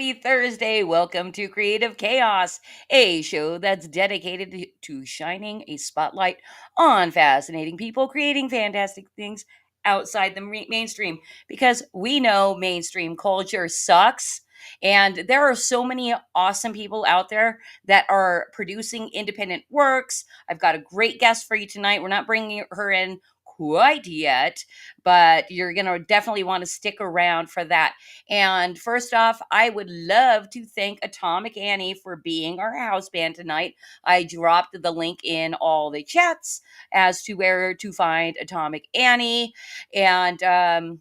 happy Thursday. Welcome to Creative Chaos, a show that's dedicated to shining a spotlight on fascinating people creating fantastic things outside the mainstream because we know mainstream culture sucks. And there are so many awesome people out there that are producing independent works. I've got a great guest for you tonight. We're not bringing her in quite yet, but you're going to definitely want to stick around for that. And first off, I would love to thank Atomic Annie for being our house band tonight. I dropped the link in all the chats as to where to find Atomic Annie. And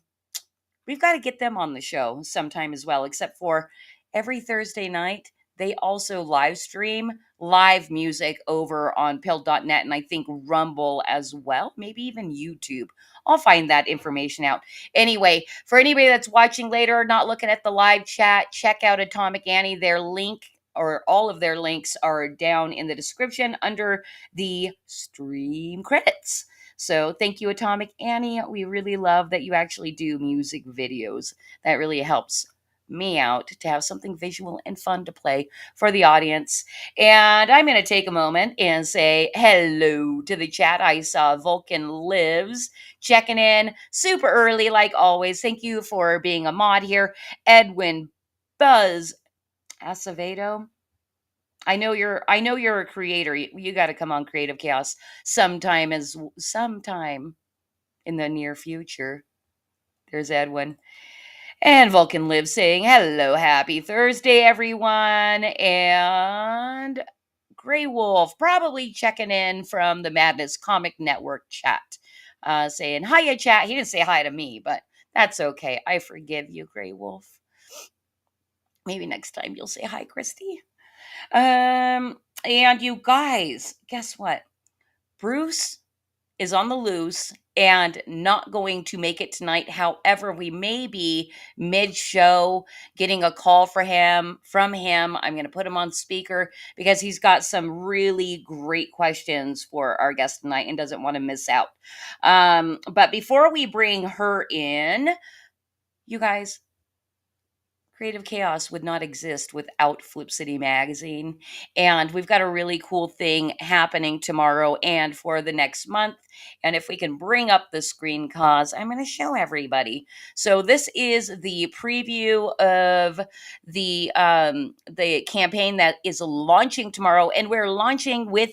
we've got to get them on the show sometime as well, except for every Thursday night. They also live stream live music over on pill.net and I think Rumble as well, maybe even YouTube. I'll find that information out. Anyway, for anybody that's watching later, not looking at the live chat, check out Atomic Annie. Their link or all of their links are down in the description under the stream credits. So thank you, Atomic Annie. We really love that you actually do music videos. That really helps me out to have something visual and fun to play for the audience. And I'm going to take a moment and say hello to the chat. I saw Vulcan Lives checking in super early, like always. Thank you for being a mod here. Edwin Buzz Acevedo. I know you're a creator. You got to come on Creative Chaos sometime in the near future. There's Edwin. And Vulcan Lives saying, hello, happy Thursday, everyone. And Grey Wolf probably checking in from the Madness Comic Network chat, saying, hiya, chat. He didn't say hi to me, but that's okay. I forgive you, Grey Wolf. Maybe next time you'll say hi, Christy. And you guys, guess what? Bruce is on the loose and not going to make it tonight. However, we may be mid-show getting a call from him. I'm going to put him on speaker because he's got some really great questions for our guest tonight and doesn't want to miss out. But before we bring her in, you guys, Creative Chaos would not exist without Flip City Magazine. And we've got a really cool thing happening tomorrow and for the next month. And if we can bring up the screen, cause I'm going to show everybody. So this is the preview of the campaign that is launching tomorrow. And we're launching with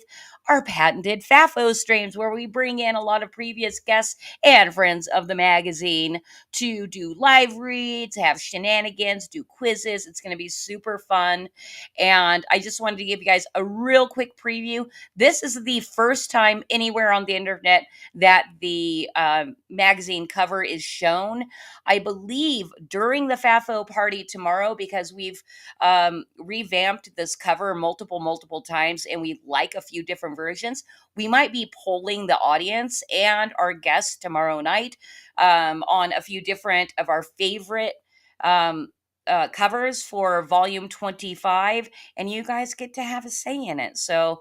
our patented FAFO streams where we bring in a lot of previous guests and friends of the magazine to do live reads, have shenanigans, do quizzes. It's going to be super fun. And I just wanted to give you guys a real quick preview. This is the first time anywhere on the internet that the magazine cover is shown. I believe during the FAFO party tomorrow, because we've revamped this cover multiple times and we like a few different versions, we might be polling the audience and our guests tomorrow night on a few different of our favorite um, covers for volume 25, and you guys get to have a say in it. So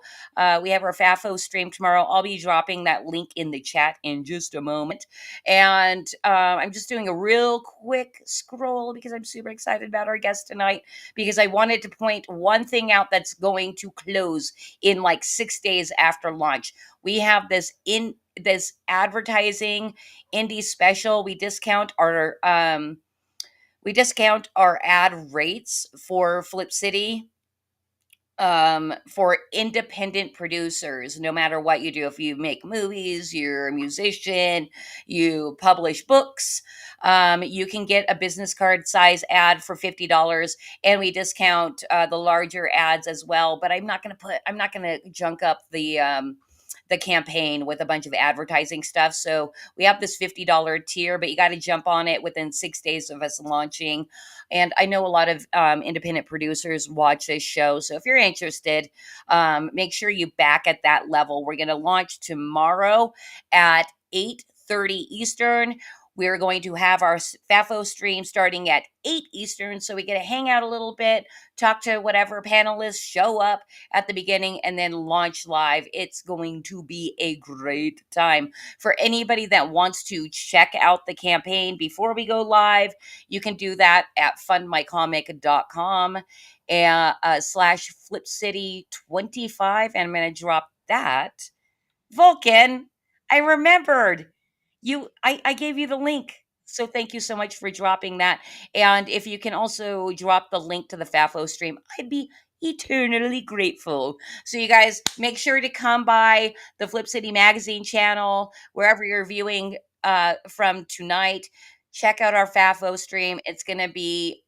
we have our FAFO stream tomorrow. I'll be dropping that link in the chat in just a moment. And I'm just doing a real quick scroll because I'm super excited about our guest tonight, because I wanted to point one thing out that's going to close in like 6 days after launch. We have this advertising indie special. We discount our ad rates for Flip City for independent producers. No matter what you do, if you make movies, you're a musician, you publish books, you can get a business card size ad for $50, and we discount the larger ads as well. But I'm not going to junk up the campaign with a bunch of advertising stuff. So we have this $50 tier, but you got to jump on it within 6 days of us launching. And I know a lot of independent producers watch this show. So if you're interested, make sure you back at that level. We're going to launch tomorrow at 8:30 Eastern. We're going to have our FAFO stream starting at 8 Eastern. So we get to hang out a little bit, talk to whatever panelists show up at the beginning, and then launch live. It's going to be a great time. For anybody that wants to check out the campaign before we go live, you can do that at fundmycomic.com and slash flip city 25. And I'm going to drop that. Vulcan, I remembered I gave you the link. So thank you so much for dropping that. And if you can also drop the link to the FAFO stream, I'd be eternally grateful. So you guys make sure to come by the Flip City Magazine channel, wherever you're viewing from tonight. Check out our FAFO stream. It's gonna be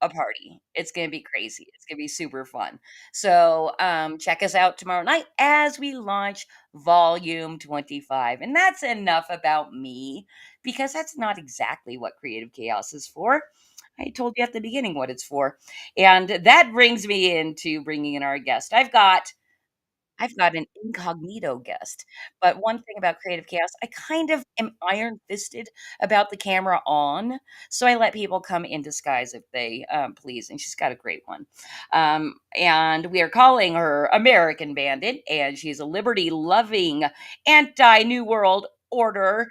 a party. It's gonna be crazy. It's gonna be super fun. So check us out tomorrow night as we launch volume 25. And that's enough about me because that's not exactly what Creative Chaos is for. I told you at the beginning what it's for. And that brings me into bringing in our guest. I've got an incognito guest. But one thing about Creative Chaos, I kind of am iron fisted about the camera on. So I let people come in disguise if they please. And she's got a great one. And we are calling her American Bandit. And she's a liberty loving, anti New World Order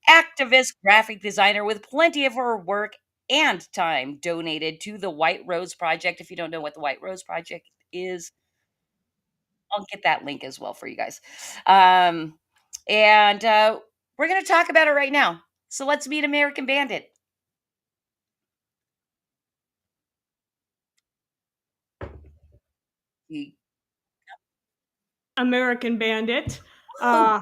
activist graphic designer with plenty of her work and time donated to the White Rose Project. If you don't know what the White Rose Project is, I'll get that link as well for you guys. Um, and we're going to talk about it right now. So let's meet American Bandit. Ye- American Bandit. Who? Uh,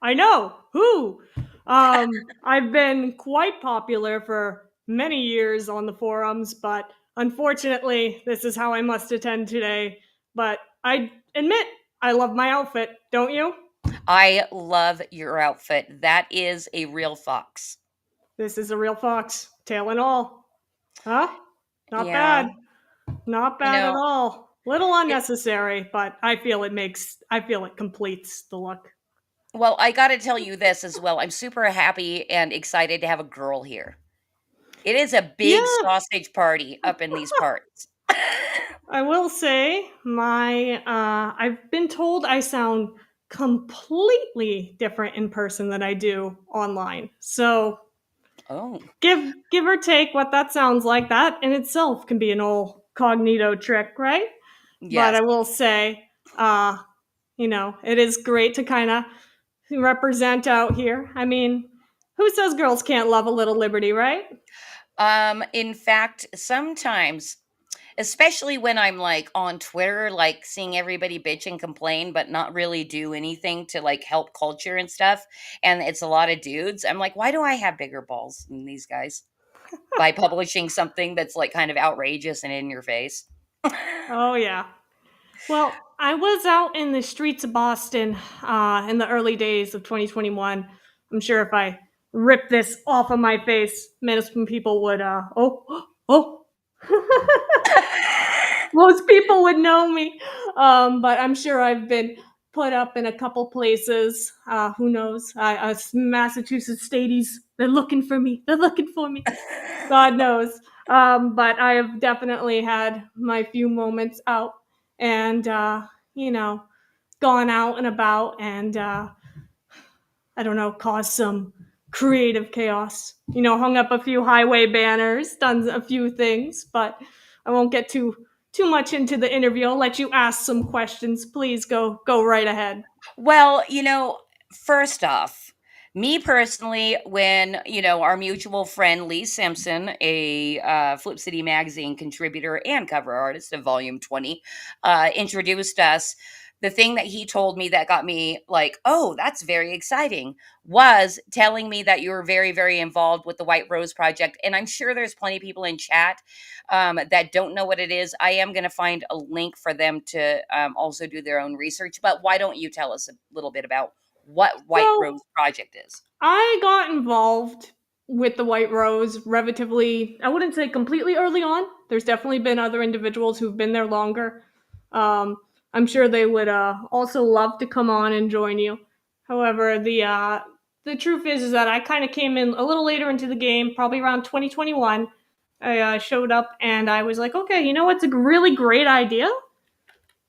I know who. I've been quite popular for many years on the forums, but unfortunately, this is how I must attend today. But I admit I love my outfit, don't you? I love your outfit. That is a real fox. This is a real fox, tail and all. Huh? Not Yeah. bad. Not You bad at know, all. Little it, unnecessary, but I feel it completes the look. well, I got to tell you this as well. I'm super happy and excited to have a girl here. It is a big Yeah, sausage party up in these parts. I will say I've been told I sound completely different in person than I do online. So Oh, give or take what that sounds like, that in itself can be an old cognito trick, right? But yes. I will say, uh, it is great to kind of represent out here. I mean, who says girls can't love a little liberty, right? In fact, sometimes, especially when I'm like on Twitter, like seeing everybody bitch and complain, but not really do anything to like help culture and stuff. And it's a lot of dudes. I'm like, why do I have bigger balls than these guys by publishing something that's like kind of outrageous and in your face? Oh yeah. Well, I was out in the streets of Boston in the early days of 2021. I'm sure if I ripped this off of my face, most people would, oh, most people would know me. But I'm sure I've been put up in a couple places. Who knows? Massachusetts Stadies, they're looking for me. They're looking for me. God knows. But I have definitely had my few moments out and, you know, gone out and about and, I don't know, caused some creative chaos. Hung up a few highway banners, done a few things, but I won't get too much into the interview. I'll let you ask some questions. Please go right ahead. Well, first off, me personally, when, our mutual friend Lee Simpson, a Flip City Magazine contributor and cover artist of Volume 20, introduced us, the thing that he told me that got me like, oh, that's very exciting, was telling me that you were very, very involved with the White Rose Project. And I'm sure there's plenty of people in chat that don't know what it is. I am going to find a link for them to also do their own research. But why don't you tell us a little bit about what White So Rose Project is? I got involved with the White Rose relatively, I wouldn't say completely early on. There's definitely been other individuals who've been there longer. Um, I'm sure they would also love to come on and join you. However, the truth is that I kind of came in a little later into the game, probably around 2021. I showed up and I was like, okay, you know what's a really great idea?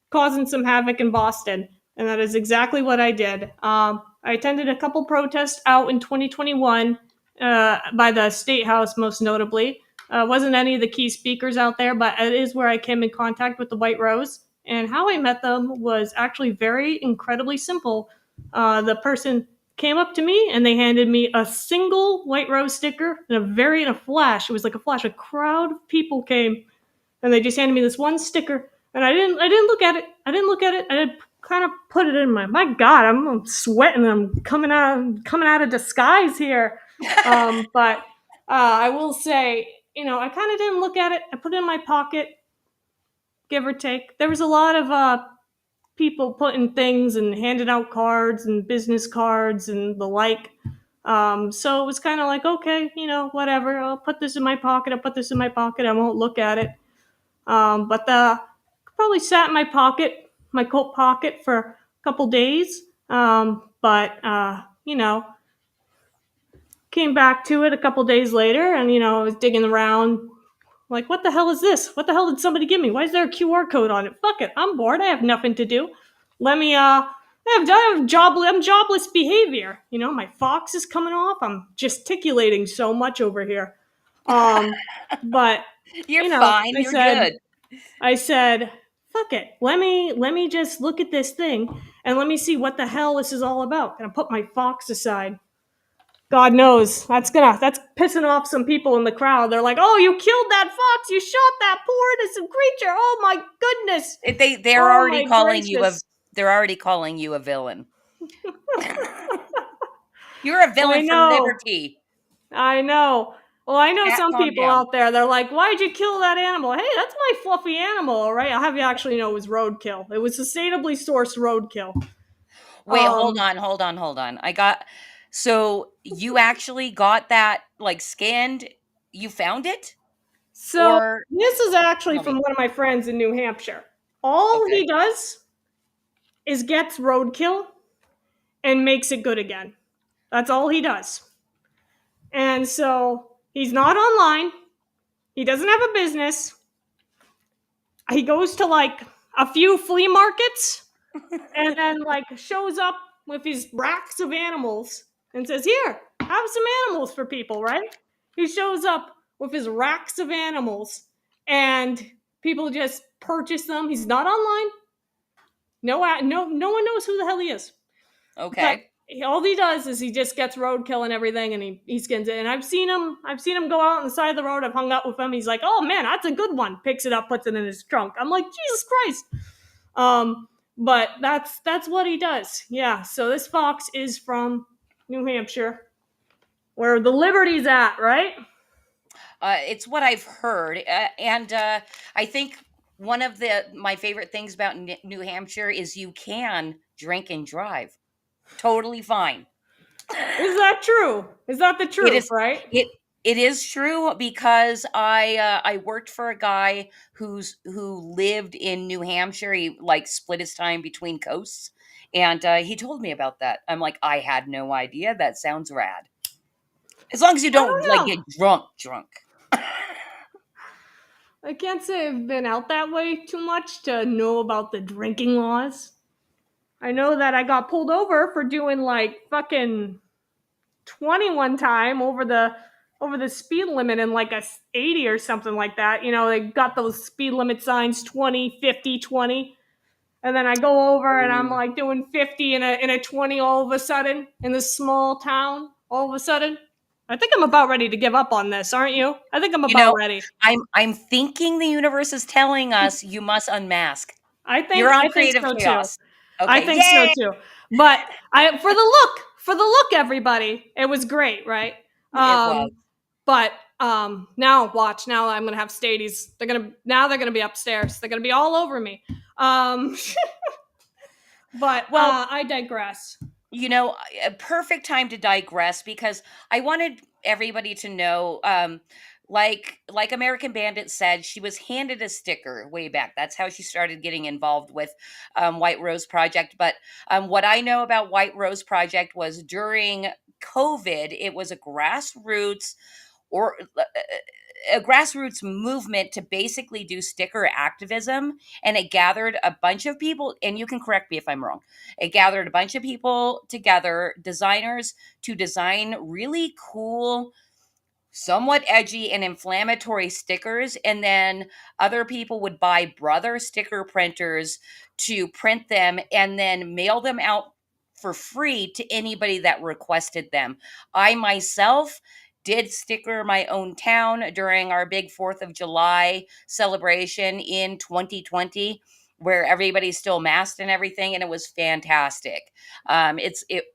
Causing some havoc in Boston. And that is exactly what I did. I attended a couple protests out in 2021 by the State House, most notably. Wasn't any of the key speakers out there, but it is where I came in contact with the White Rose. And how I met them was actually very incredibly simple. The person came up to me and they handed me a single White Rose sticker and in a flash. It was like a flash. A crowd of people came and they just handed me this one sticker, and I didn't look at it. I kind of put it in my God. I'm sweating. I'm coming out of disguise here. But I will say, I kind of didn't look at it. I put it in my pocket, give or take. There was a lot of people putting things and handing out cards and business cards and the like. So it was kind of like, okay, whatever. I'll put this in my pocket. I'll put this in my pocket. I won't look at it. But the probably sat in my pocket, my coat pocket, for a couple days. But came back to it a couple days later, and I was digging around, like, what the hell is this? What the hell did somebody give me? Why is there a QR code on it? Fuck it, I'm bored. I have nothing to do. Let me. I'm jobless behavior. My fox is coming off. I'm gesticulating so much over here. But You're fine. I You're said, good. fuck it. Let me just look at this thing and let me see what the hell this is all about. And I put my fox aside. God knows that's pissing off some people in the crowd. They're like, "Oh, you killed that fox! You shot that poor innocent creature! Oh my goodness! They're Oh already my calling you a gracious!" they're already calling you a villain. You're a I villain for know. liberty. I know. Well, I know Cat, some calm people down. out there. They're like, "Why'd you kill that animal?" Hey, that's my fluffy animal, all right? I'll have you actually know it was roadkill. It was sustainably sourced roadkill. Wait, hold Um, on, hold on, hold on. So you actually got that like scanned? You found it? so Or this is actually tell from me. one of my friends in New Hampshire. All Okay. he does is gets roadkill and makes it good again. That's all he does. And so he's not online. He doesn't have a business. He goes to like a few flea markets and then like shows up with his racks of animals and says, "Here, have some animals for people," right? He shows up with his racks of animals and people just purchase them. He's not online. No one knows who the hell he is. But Okay. all he does is he just gets roadkill and everything, and he skins it. And I've seen him go out on the side of the road. I've hung out with him. He's like, "Oh man, that's a good one." Picks it up, puts it in his trunk. I'm like, Jesus Christ. But that's what he does. Yeah. So this fox is from New Hampshire, where the Liberty's at, right? It's what I've heard, and I think one of the my favorite things about New Hampshire is you can drink and drive. Totally fine. Is that true? Is that the It truth, is right? it it is true because I worked for a guy who lived in New Hampshire. He like split his time between coasts, and he told me about that. I'm like, I had no idea. That sounds rad. As long as you I don't like don't know. get drunk. I can't say I've been out that way too much to know about the drinking laws. I know that I got pulled over for doing like fucking 21 time over the speed limit in like a 80 or something like that. They got those speed limit signs 20, 50, 20. And then I go over and I'm Ooh. like doing 50 in a 20 all of a sudden in this small town all of a sudden. I think I'm about ready to give up on this, aren't you? I think I'm You about know, ready. I'm thinking the universe is telling us you must unmask. I You're think on I think creative so too. chaos. I Okay, think so yay! too. But I for the look, everybody, it was great, right? It was. But now watch. Now I'm gonna have stadies. They're gonna be upstairs. They're gonna be all over me. Um, but Well, I digress. a perfect time to digress because I wanted everybody to know, like American Bandit said, she was handed a sticker way back. That's how she started getting involved with White Rose Project. But what I know about White Rose Project was during COVID, it was or a grassroots movement to basically do sticker activism, and it gathered a bunch of people, and you can correct me if I'm wrong. It gathered a bunch of people together, designers, to design really cool, somewhat edgy and inflammatory stickers, and then other people would buy brother sticker printers to print them and then mail them out for free to anybody that requested them. I myself did sticker my own town during our big 4th of July celebration in 2020, where everybody's still masked and everything, and it was fantastic. It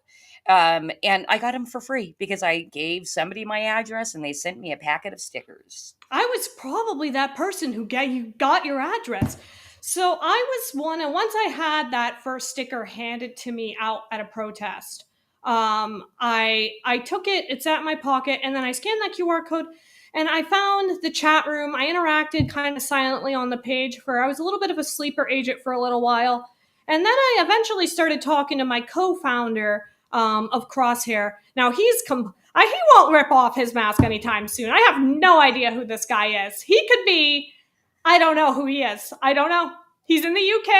and I got them for free because I gave somebody my address and they sent me a packet of stickers. I was probably that person who got your address. So I was one, and once I had that first sticker handed to me out at a protest, I took it. It's at my pocket, and then I scanned that QR code, and I found the chat room. I interacted kind of silently on the page for. I was a little bit of a sleeper agent for a little while, and then I eventually started talking to my co-founder of Crosshair. Now he won't rip off his mask anytime soon. I have no idea who this guy is. He could be, I don't know who he is. I don't know. He's in the UK.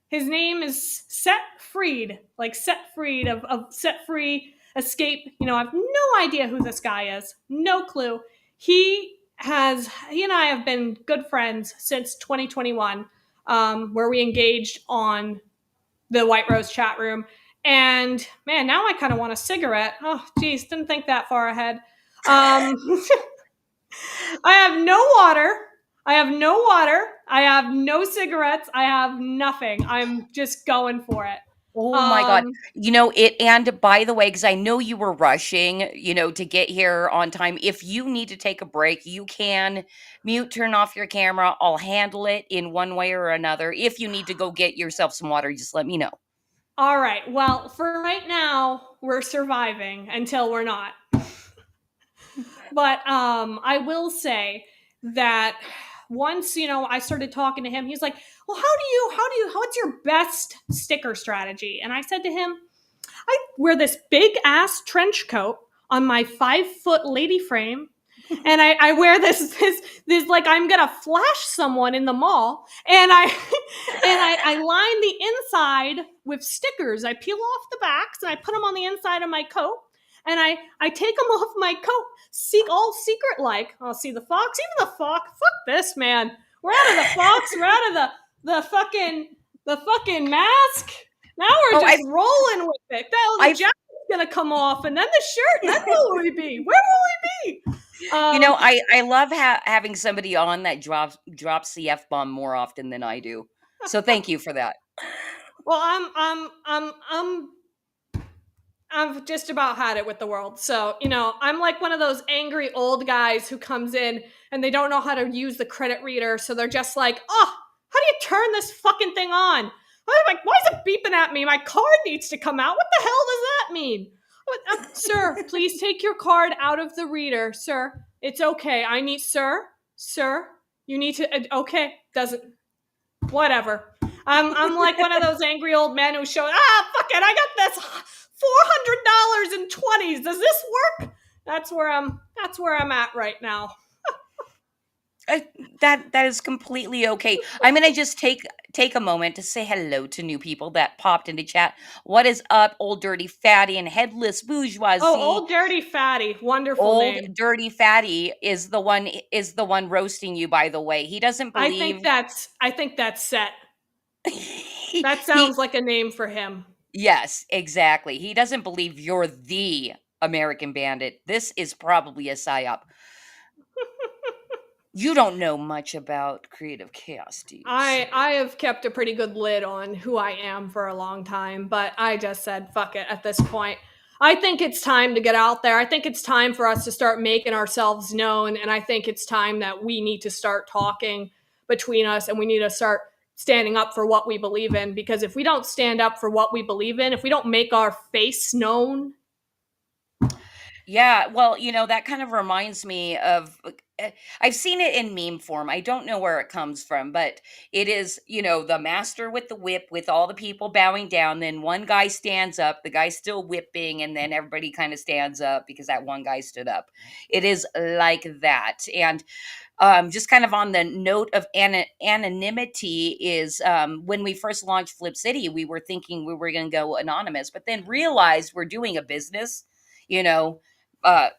His name is Set Freed, like Set Freed of Set Free Escape. I have no idea who this guy is. No clue. He and I have been good friends since 2021, where we engaged on the White Rose chat room. And man, now I kind of want a cigarette. Oh, geez, didn't think that far ahead. I have no water. I have no water. I have no cigarettes. I have nothing. I'm just going for it. Oh my God. Um, And by the way, because I know you were rushing, to get here on time. If you need to take a break, you can mute, turn off your camera. I'll handle it in one way or another. If you need to go get yourself some water, just let me know. all right. Well, for right now, we're surviving until we're not. But I will say that once I started talking to him, he's like, "Well, what's your best sticker strategy?" And I said to him, "I wear this big ass trench coat on my 5-foot lady frame." And I wear this like I'm gonna flash someone in the mall, and I line the inside with stickers. I peel off the backs and I put them on the inside of my coat, and I take them off my coat, all secret like. I'll see the fox, even the fox. Fuck this, man. We're out of the fox. We're out of the fucking mask. Now we're Oh, just rolling with it. The I've jacket's gonna come off, and then the shirt. And then where will we be? Where will we be? I love having somebody on that drops the F bomb more often than I do. So thank you for that. Well, I've just about had it with the world. So, I'm like one of those angry old guys who comes in and they don't know how to use the credit reader. So they're just like, "Oh, how do you turn this fucking thing on?" I'm like, "Why is it beeping at me? My card needs to come out. What the hell does that mean?" Sir, please take your card out of the reader, sir. It's okay. Sir, you need to, okay, doesn't, whatever. I'm like one of those angry old men who show, fuck it, I got this $400 in 20s. Does this work? That's where I'm at right now. That is completely okay. I'm gonna just take a moment to say hello to new people that popped into chat. What is up, old dirty fatty and headless Oh, bourgeoisie? Old Dirty Fatty. Wonderful Old name. dirty fatty is the one roasting you. By the way, he doesn't I believe think that's set. That he. sounds like a name for him. Yes, exactly. He doesn't believe you're the American Bandit. This is probably a psyop. You don't know much about creative chaos, do you, I sir? have kept a pretty good lid on who I am for a long time, but I just said fuck it at this point. I think it's time to get out there. I think it's time for us to start making ourselves known, and I think it's time that we need to start talking between us, and we need to start standing up for what we believe in, because if we don't stand up for what we believe in, if we don't make our face known, Yeah, well, that kind of reminds me of I've seen it in meme form. I don't know where it comes from, but it is, the master with the whip with all the people bowing down. Then one guy stands up, the guy's still whipping, and then everybody kind of stands up because that one guy stood up. It is like that. And just kind of on the note of anonymity is when we first launched Flip City, we were thinking we were going to go anonymous, but then realized we're doing a business, you know, uh,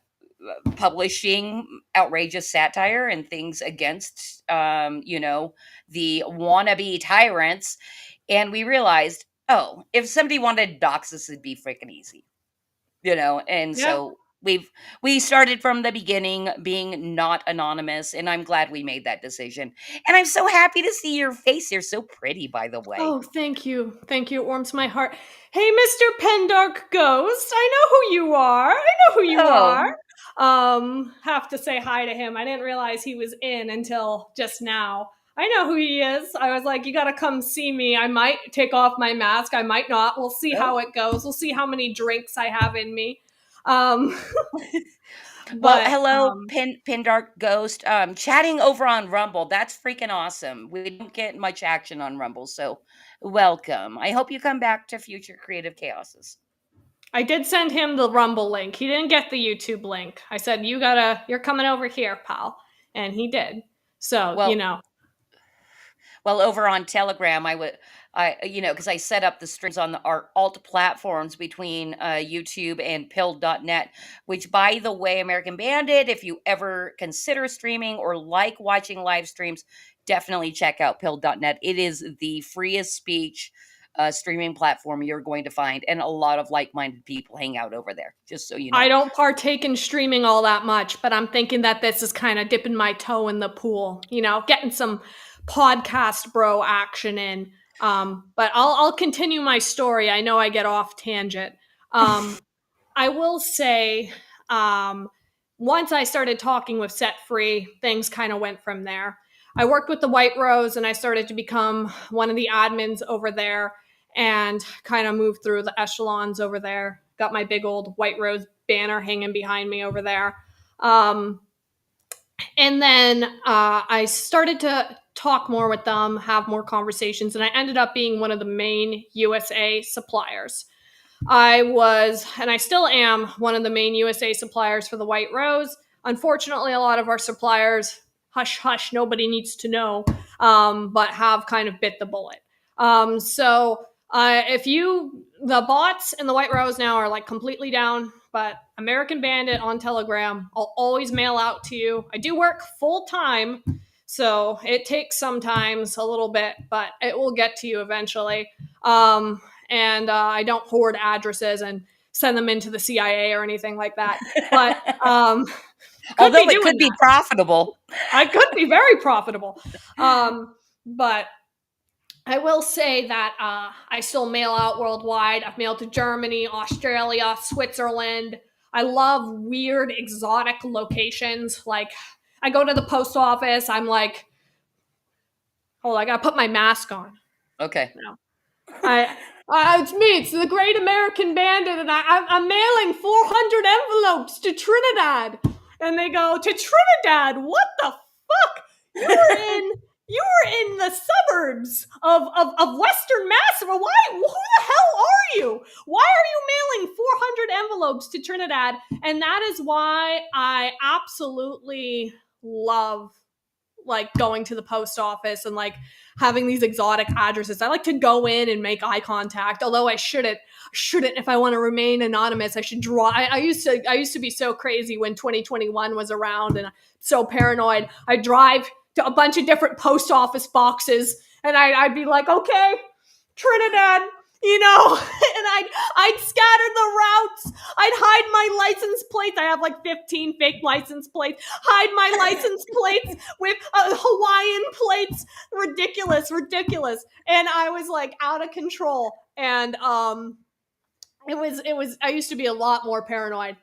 publishing outrageous satire and things against, the wannabe tyrants. And we realized, oh, if somebody wanted to dox us, it'd be freaking easy, and Yeah. so we started from the beginning being not anonymous, and I'm glad we made that decision. And I'm so happy to see your face. You're so pretty, by the way. Oh, thank you. Thank you. It warms my heart. Hey, Mr. Pendark Ghost. I know who you are. I know who you are. Oh, Have to say hi to him. I didn't realize he was in until just now. I know who he is. I was like, you got to come see me. I might take off my mask. I might not. We'll see oh. how it goes. We'll see how many drinks I have in me. Um, Well, but hello, Pin Dark Ghost. Chatting over on Rumble. That's freaking awesome. We don't get much action on Rumble, so welcome. I hope you come back to future creative chaoses. I did send him the Rumble link. He didn't get the YouTube link. I said, you're coming over here, pal. And he did. So, Well, over on Telegram, because I set up the streams on our alt platforms between YouTube and Pill.net, which, by the way, American Bandit, if you ever consider streaming or like watching live streams, definitely check out Pill.net. It is the freest speech streaming platform you're going to find, and a lot of like minded people hang out over there, just so you I know. don't partake in streaming all that much, but I'm thinking that this is kind of dipping my toe in the pool, getting some podcast bro action in. But I'll continue my story. I know I get off tangent. Um, I will say, um, once I started talking with Set Free, things kind of went from there. I worked with the White Rose and I started to become one of the admins over there and kind of moved through the echelons over there. Got my big old White Rose banner hanging behind me over there. Um, and then I started to talk more with them, have more conversations, and I ended up being one of the main USA suppliers. I was, and I still am, one of the main USA suppliers for the White Rose. Unfortunately, a lot of our suppliers, hush, hush, nobody needs to know, but have kind of bit the bullet. If the bots and the White Rose now are like completely down, but American Bandit on Telegram, I'll always mail out to you. I do work full time, so it takes sometimes a little bit, but it will get to you eventually. And I don't hoard addresses and send them into the CIA or anything like that. But could be Although it doing could be that. profitable. I could be very profitable. But I will say that I still mail out worldwide. I've mailed to Germany, Australia, Switzerland. I love weird, exotic locations. Like, I go to the post office. I'm like, hold on, I gotta put my mask on. Okay. No. It's me. It's the Great American Bandit, and I'm mailing 400 envelopes to Trinidad. And they go, to Trinidad? What the fuck? You were in the suburbs of Western Mass. Why? Who the hell are you? Why are you mailing 400 envelopes to Trinidad? And that is why I absolutely love like going to the post office and like having these exotic addresses. I like to go in and make eye contact, although I shouldn't. If I want to remain anonymous, I should draw. I used to be so crazy when 2021 was around and so paranoid. I'd drive to a bunch of different post office boxes and I'd be like, okay, Trinidad, and I'd scatter the routes. I'd hide my license plates. I have like 15 fake license plates. Hide my license plates with Hawaiian plates. Ridiculous. And I was like out of control. And I used to be a lot more paranoid.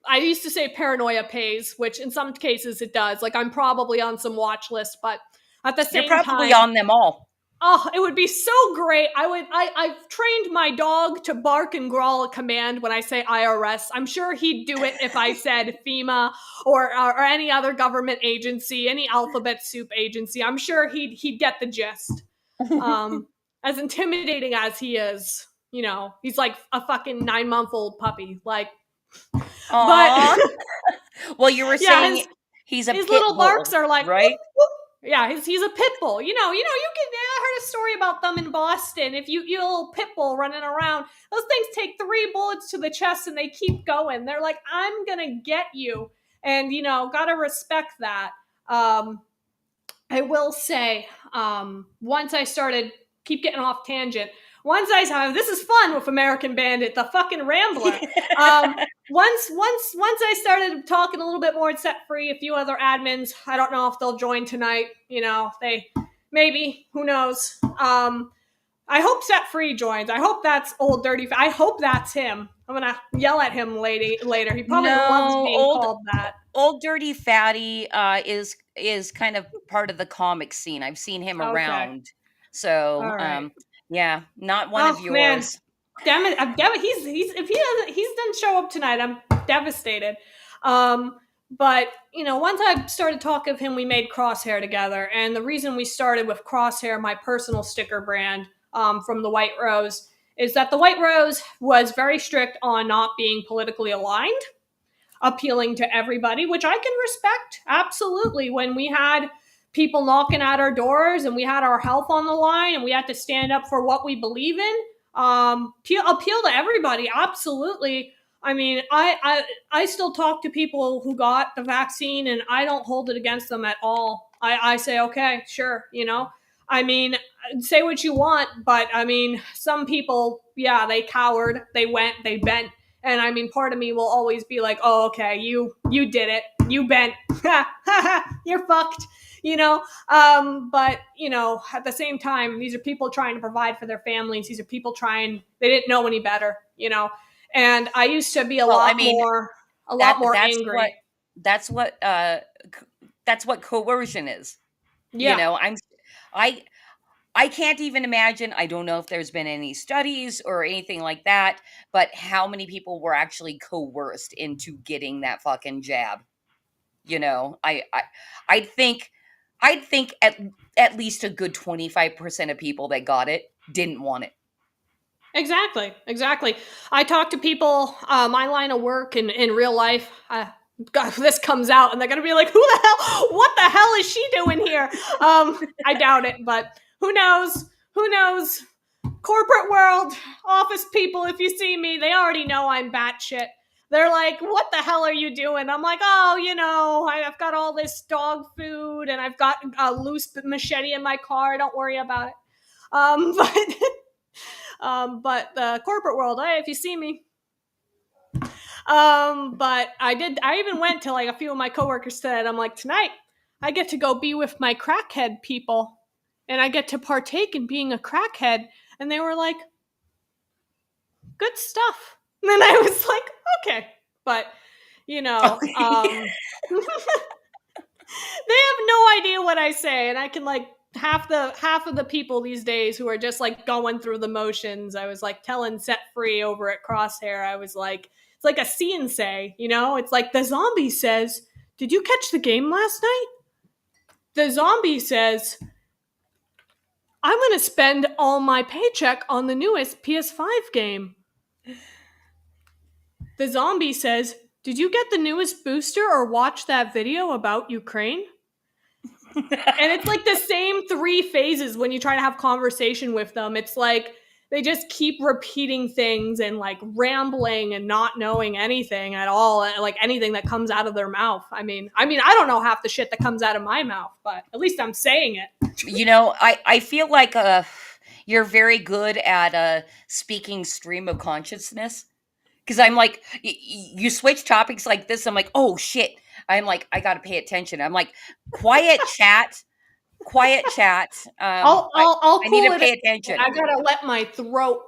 I used to say paranoia pays, which in some cases it does. Like I'm probably on some watch list, but at the You're same probably time, on them all. Oh, it would be so great. I've trained my dog to bark and growl a command when I say IRS. I'm sure he'd do it if I said FEMA or any other government agency, any alphabet soup agency. I'm sure he'd get the gist. Um, as intimidating as he is, he's like a fucking 9-month-old puppy. Like, but Aw. Well, you were yeah, saying he's a his pit little barks bull, are like, whoop, right? whoop. Yeah, he's a pit bull. You can. I heard a story about them in Boston. If you a little pit bull running around, those things take 3 bullets to the chest and they keep going. They're like, I'm gonna get you, and gotta respect that. Um, I will say, once I started keep getting off tangent. Once I this is fun with American Bandit, the fucking Rambler. Um, once I started talking a little bit more and Set Free, a few other admins. I don't know if they'll join tonight. They maybe, who knows. I hope Set Free joins. I hope that's Old Dirty. I hope that's him. I'm gonna yell at him later. He probably loves No, being called that. old dirty fatty is kind of part of the comic scene. I've seen him Okay, around. So, all right. yeah, not one of Oh man, yours. damn it! I'm he's if he doesn't show up tonight, I'm devastated. Um, but once I started talking with him, we made Crosshair together, and the reason we started with Crosshair, my personal sticker brand, from the White Rose, is that the White Rose was very strict on not being politically aligned, appealing to everybody, which I can respect absolutely. When we had people knocking at our doors and we had our health on the line and we had to stand up for what we believe in, appeal to everybody, absolutely. I mean, I still talk to people who got the vaccine and I don't hold it against them at all. I say, okay, sure, I mean, say what you want, but I mean, some people, yeah, they cowered, they went, they bent, and I mean, part of me will always be like, oh, okay, you did it, you bent, you're fucked, but at the same time, these are people trying to provide for their families. These are people trying. They didn't know any better, And I used to be a Well, I lot mean, more, that that's what angry. that's what that's what coercion is. You Yeah, know, I I can't even imagine. I don't know if there's been any studies or anything like that, but how many people were actually coerced into getting that fucking jab? You know, I'd think I'd think at least a good 25% of people that got it didn't want it. exactly, exactly. I talk to people, my line of work and in real life. God, this comes out and they're gonna be like, "Who the hell? What the hell is she doing here?" I doubt it, but who knows? Who knows? Corporate world, office people, if you see me, they already know I'm batshit. They're like, what the hell are you doing? I'm like, oh, I've got all this dog food and I've got a loose machete in my car. Don't worry about it. But but the corporate world, hey, if you see me. But I even went to like a few of my coworkers said, I'm like, tonight I get to go be with my crackhead people and I get to partake in being a crackhead. And they were like, good stuff. And then I was like, okay. But, Okay. they have no idea what I say. And I can like half of the people these days who are just like going through the motions. I was like telling Set Free over at Crosshair, I was like, it's like a see and say, it's like the zombie says, did you catch the game last night? The zombie says, I'm going to spend all my paycheck on the newest PS5 game. The zombie says, did you get the newest booster or watch that video about Ukraine? And it's like the same 3 phases when you try to have conversation with them. It's like they just keep repeating things and like rambling and not knowing anything at all, like anything that comes out of their mouth. I don't know half the shit that comes out of my mouth, but at least I'm saying it. I feel like you're very good at speaking stream of consciousness. Because I'm like, you switch topics like this. I'm like, oh shit. I'm like, I gotta pay attention. I'm like, quiet chat, quiet chat. I'll I need cool to it. pay attention, I gotta let my throat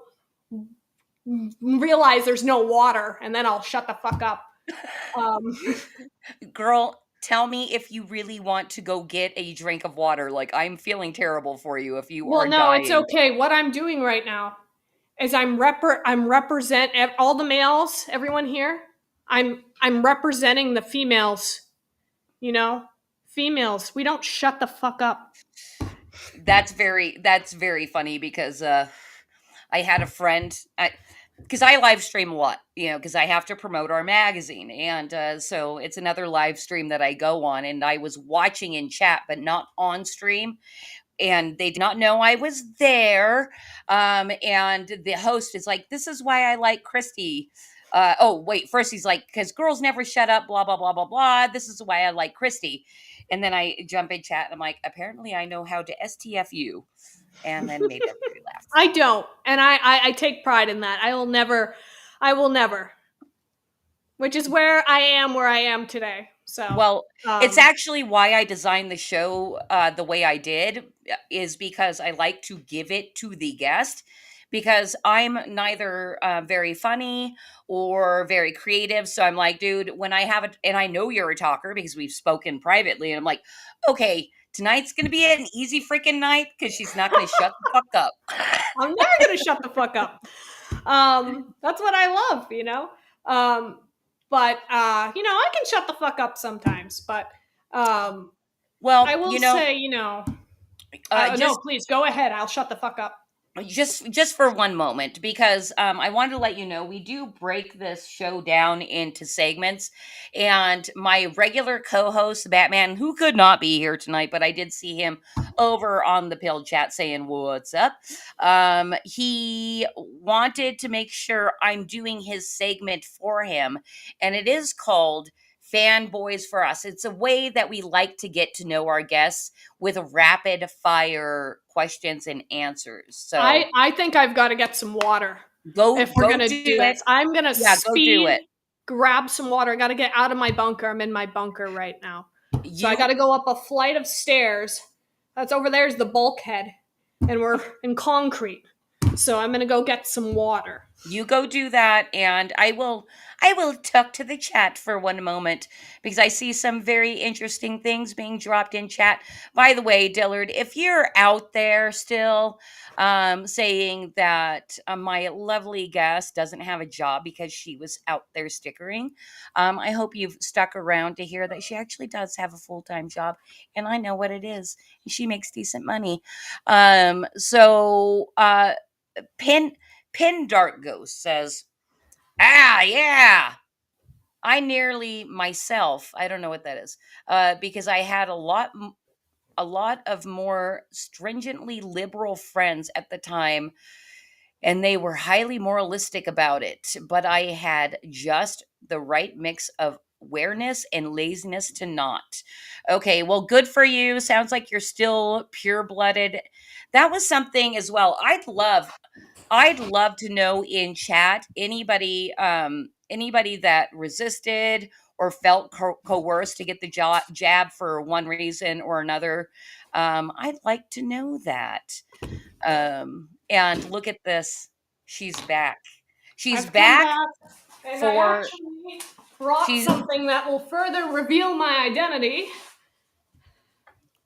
realize there's no water, and then I'll shut the fuck up. Um, girl. tell me if you really want to go get a drink of water. Like, I'm feeling terrible for you if you Well, are no, it's dying. okay. What I'm doing right now is I'm represent all the males, everyone here. I'm representing the females, you know? Females, we don't shut the fuck up. That's very funny because I had a friend, because I live stream a lot, because I have to promote our magazine, and so it's another live stream that I go on, and I was watching in chat, but not on stream, and they did not know I was there. And the host is like, "This is why I like Christy." Oh wait, first he's like, "Because girls never shut up." Blah blah blah blah blah. This is why I like Christy, and then I jump in chat and I'm like, "Apparently, I know how to STF you," and then made everybody laugh. I don't, and I take pride in that. I will never, which is where I am today. So, Well, it's um, actually why I designed the show the way I did, is because I like to give it to the guest, because I'm neither very funny or very creative. So I'm like, dude, when I have it, and I know you're a talker because we've spoken privately, and I'm like, okay, tonight's going to be an easy freaking night because she's not going to shut the fuck up. I'm never gonna shut the fuck up. That's what I love, you know. Um, but I can shut the fuck up sometimes. But I Well, will say, no, just please go ahead. I'll shut the fuck up. just for one moment, because I wanted to let you know we do break this show down into segments, and my regular co-host Batman, who could not be here tonight, but I did see him over on the pill chat saying what's up. He wanted to make sure I'm doing his segment for him, and it is called Fanboys for Us. It's a way that we like to get to know our guests with rapid fire questions and answers. So I think I've got to get some water if we're go gonna do do it. this. I'm gonna Yeah, go do speed it. grab some water. I got to get out of my bunker. I'm in my bunker right now, so I got You to go up a flight of stairs. That's over there is the bulkhead, and we're in concrete. So I'm gonna go get some water. you go do that, and I will talk to the chat for one moment, because I see some very interesting things being dropped in chat. By the way, Dillard, if you're out there still saying that my lovely guest doesn't have a job because she was out there stickering, I hope you've stuck around to hear that she actually does have a full-time job, and I know what it is. She makes decent money. So pin Pin Dark Ghost says, "Ah, yeah, I nearly myself. I don't know what that is. Because I had a lot of more stringently liberal friends at the time, and they were highly moralistic about it. But I had just the right mix of awareness and laziness to not." Okay, well, good for you. Sounds like you're still pure blooded. That was something as well. I'd love to know in chat anybody that resisted or felt coerced to get the jab for one reason or another. I'd like to know that. And look at this. She's back. She's I've come back back, and I for actually brought she's something that will further reveal my identity.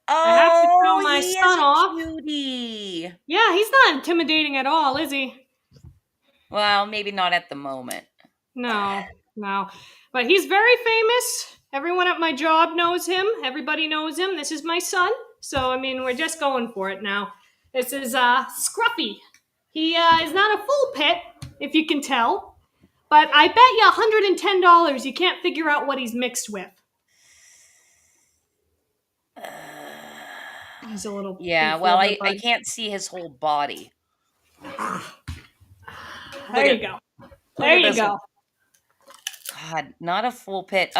I have to show Oh, my he is son a off. cutie. Yeah, he's not intimidating at all, is he? Well, maybe not at the moment. No, no. But he's very famous. Everyone at my job knows him. Everybody knows him. This is my son. So, I mean, we're just going for it now. This is Scruffy. He is not a full pit, if you can tell. But I bet you $110 you can't figure out what he's mixed with. Uh, He's a little yeah, beef well, liver I bud. can't see his whole body. Look There at you go. look There at you this one. go. God, not a full pit.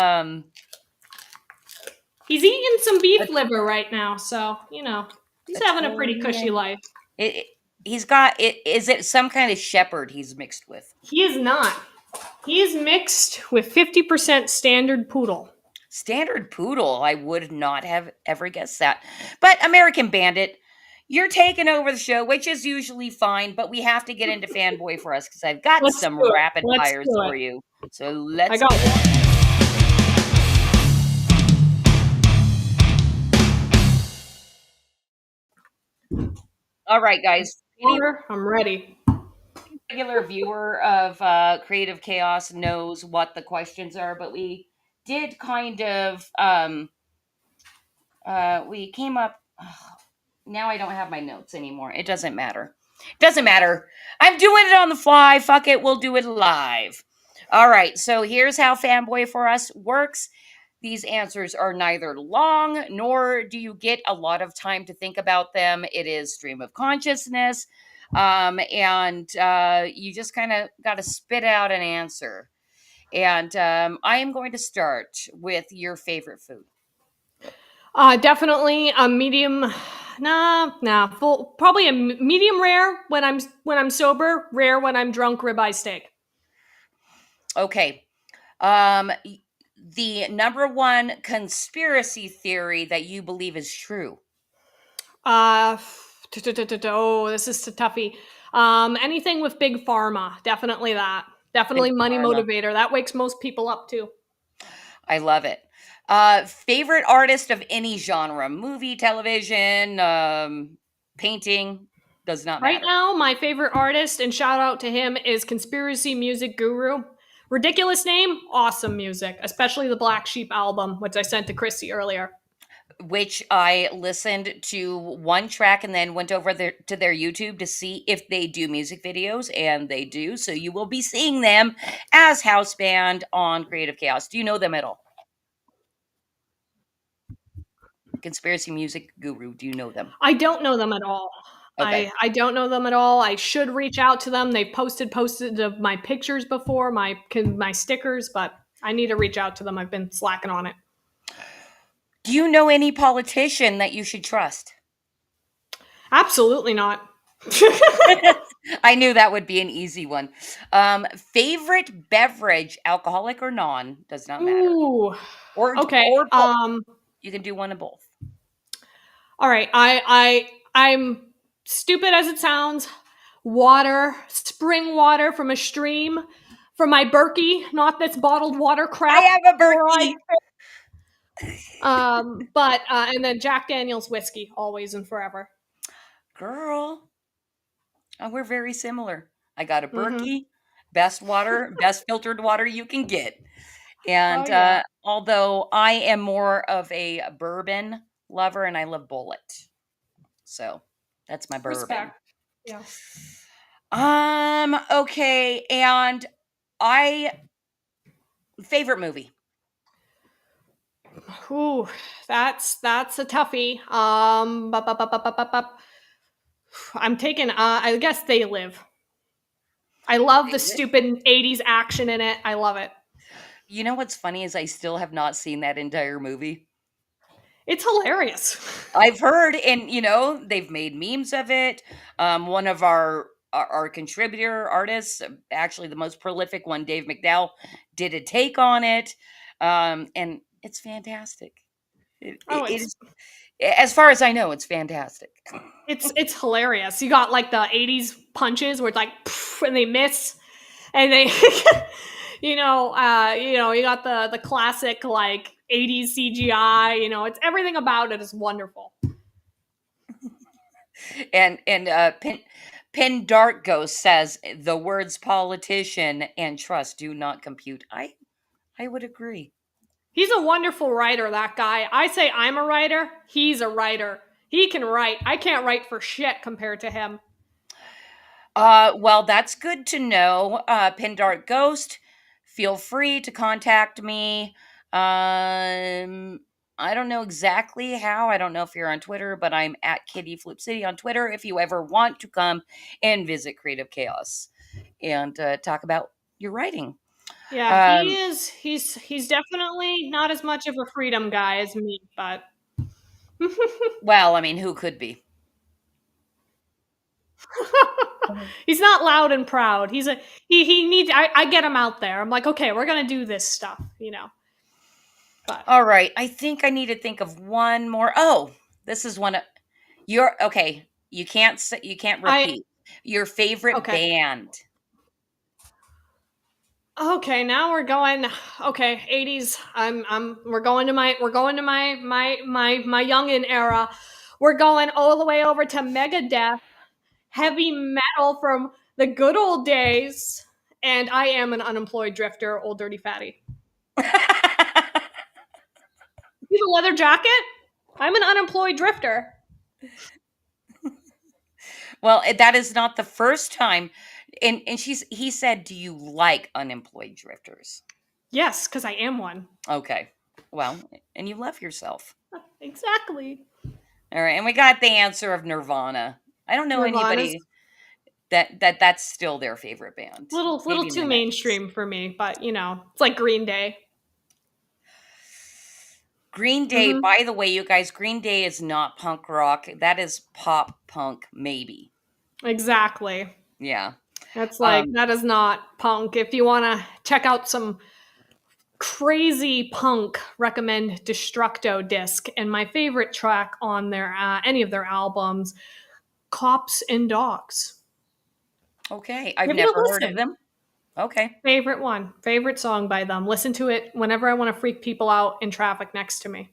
He's eating some beef A, liver right now, so, he's a having a pretty cushy Taurian. life. It, he's got it. Is it some kind of shepherd he's mixed with? He is not. He is mixed with 50% standard poodle. Standard poodle. I would not have ever guessed that. But American Bandit, you're taking over the show, which is usually fine. But we have to get into fanboy for us because I've got Let's some do it. rapid Let's fires do for it. you. So I let's got do it. one. All right, guys. Any Water, I'm ready. regular viewer of Creative Chaos knows what the questions are, but we did kind of we came up. Now I don't have my notes anymore. It doesn't matter. Doesn't matter. I'm doing it on the fly. Fuck it. We'll do it live. All right. So here's how Fanboy for Us works. These answers are neither long nor do you get a lot of time to think about them. It is stream of consciousness. And you just kind of got to spit out an answer. And I am going to start with your favorite food. Definitely a medium. Nah, full. Probably a medium rare when I'm sober. Rare when I'm drunk. Ribeye steak. Okay. The number one conspiracy theory that you believe is true. Uh, oh, this is a toughie. Anything with big pharma, definitely that. Big Definitely money Pharma. motivator. That wakes most people up too. I love it. Favorite artist of any genre, movie, television, painting, does not Right matter. now, my favorite artist, and shout out to him, is Conspiracy Music Guru. Ridiculous name, awesome music, especially the Black Sheep album, which I sent to Chrissy earlier. Which I listened to one track and then went over to their YouTube to see if they do music videos, and they do. So you will be seeing them as house band on Creative Chaos. Do you know them at all? Conspiracy Music Guru. Do you know them? I don't know them at all. Okay. I don't know them at all. I should reach out to them. They've posted of my pictures before, my stickers, but I need to reach out to them. I've been slacking on it. Do you know any politician that you should trust? Absolutely not. I knew that would be an easy one. Favorite beverage, alcoholic or non, does not matter. Ooh. Or Okay. or both. You can do one of both. All right. I'm stupid as it sounds. Water, spring water from a stream, from my Berkey, not this bottled water I crap. have a Fluoride. Berkey. But and then Jack Daniel's whiskey, always and forever. Girl, we're very similar. I got a Mm-hmm. Berkey, best water, best filtered water you can get. Oh And yeah. although I am more of a bourbon lover and I love Bullet. So that's my bourbon. Respect. Yeah. Okay, and I favorite movie. Ooh, that's a toughie. I'm taking. I guess They Live. I love the stupid '80s action in it. I love it. You know what's funny is I still have not seen that entire movie. It's hilarious. I've heard, and they've made memes of it. One of our contributor artists, actually the most prolific one, Dave McDowell, did a take on it, and it's fantastic. Oh, It is, as far as I know, it's fantastic. it's hilarious. You got like the '80s punches where it's like, and they miss, and they, you got the classic like '80s CGI. It's everything about it is wonderful. And Pin Dark Ghost says the words politician and trust do not compute. I would agree. He's a wonderful writer, that guy. I say I'm a writer. He's a writer. He can write. I can't write for shit compared to him. Well, that's good to know. Pin Dark Ghost, feel free to contact me. I don't know exactly how. I don't know if you're on Twitter, but I'm at Kitty Flip City on Twitter. If you ever want to come and visit Creative Chaos and talk about your writing. Yeah, he Um, is. He's definitely not as much of a freedom guy as me, but well, I mean, who could be? he's not loud and proud. He needs. I get him out there. I'm like, okay, we're gonna do this stuff. But All right, I think I need to think of one more. Oh, this is one of your okay. You can't I repeat your favorite okay. band. Okay, now we're going. Okay, 80s. We're going to my youngin era. We're going all the way over to Megadeth, heavy metal from the good old days. And I am an unemployed drifter, old dirty fatty. See the leather jacket? I'm an unemployed drifter. Well, that is not the first time. And he said, "Do you like unemployed drifters?" Yes, because I am one. Okay. Well, and you love yourself. Exactly. All right. And we got the answer of Nirvana. I don't know Nirvana's anybody that's still their favorite band. little Maybe in the too 90s. mainstream for me, but you know, it's like Green Day. Green Day, Hmm. by the way, you guys, Green Day is not punk rock. That is pop punk, maybe. Exactly. Yeah. That's like Um, that is not punk. If you want to check out some crazy punk, recommend Destructo Disc and my favorite track on their any of their albums, Cops and Dogs. okay. I've Give it a never heard of listen. them. Okay. Favorite one, favorite song by them. Listen to it whenever I want to freak people out in traffic next to me.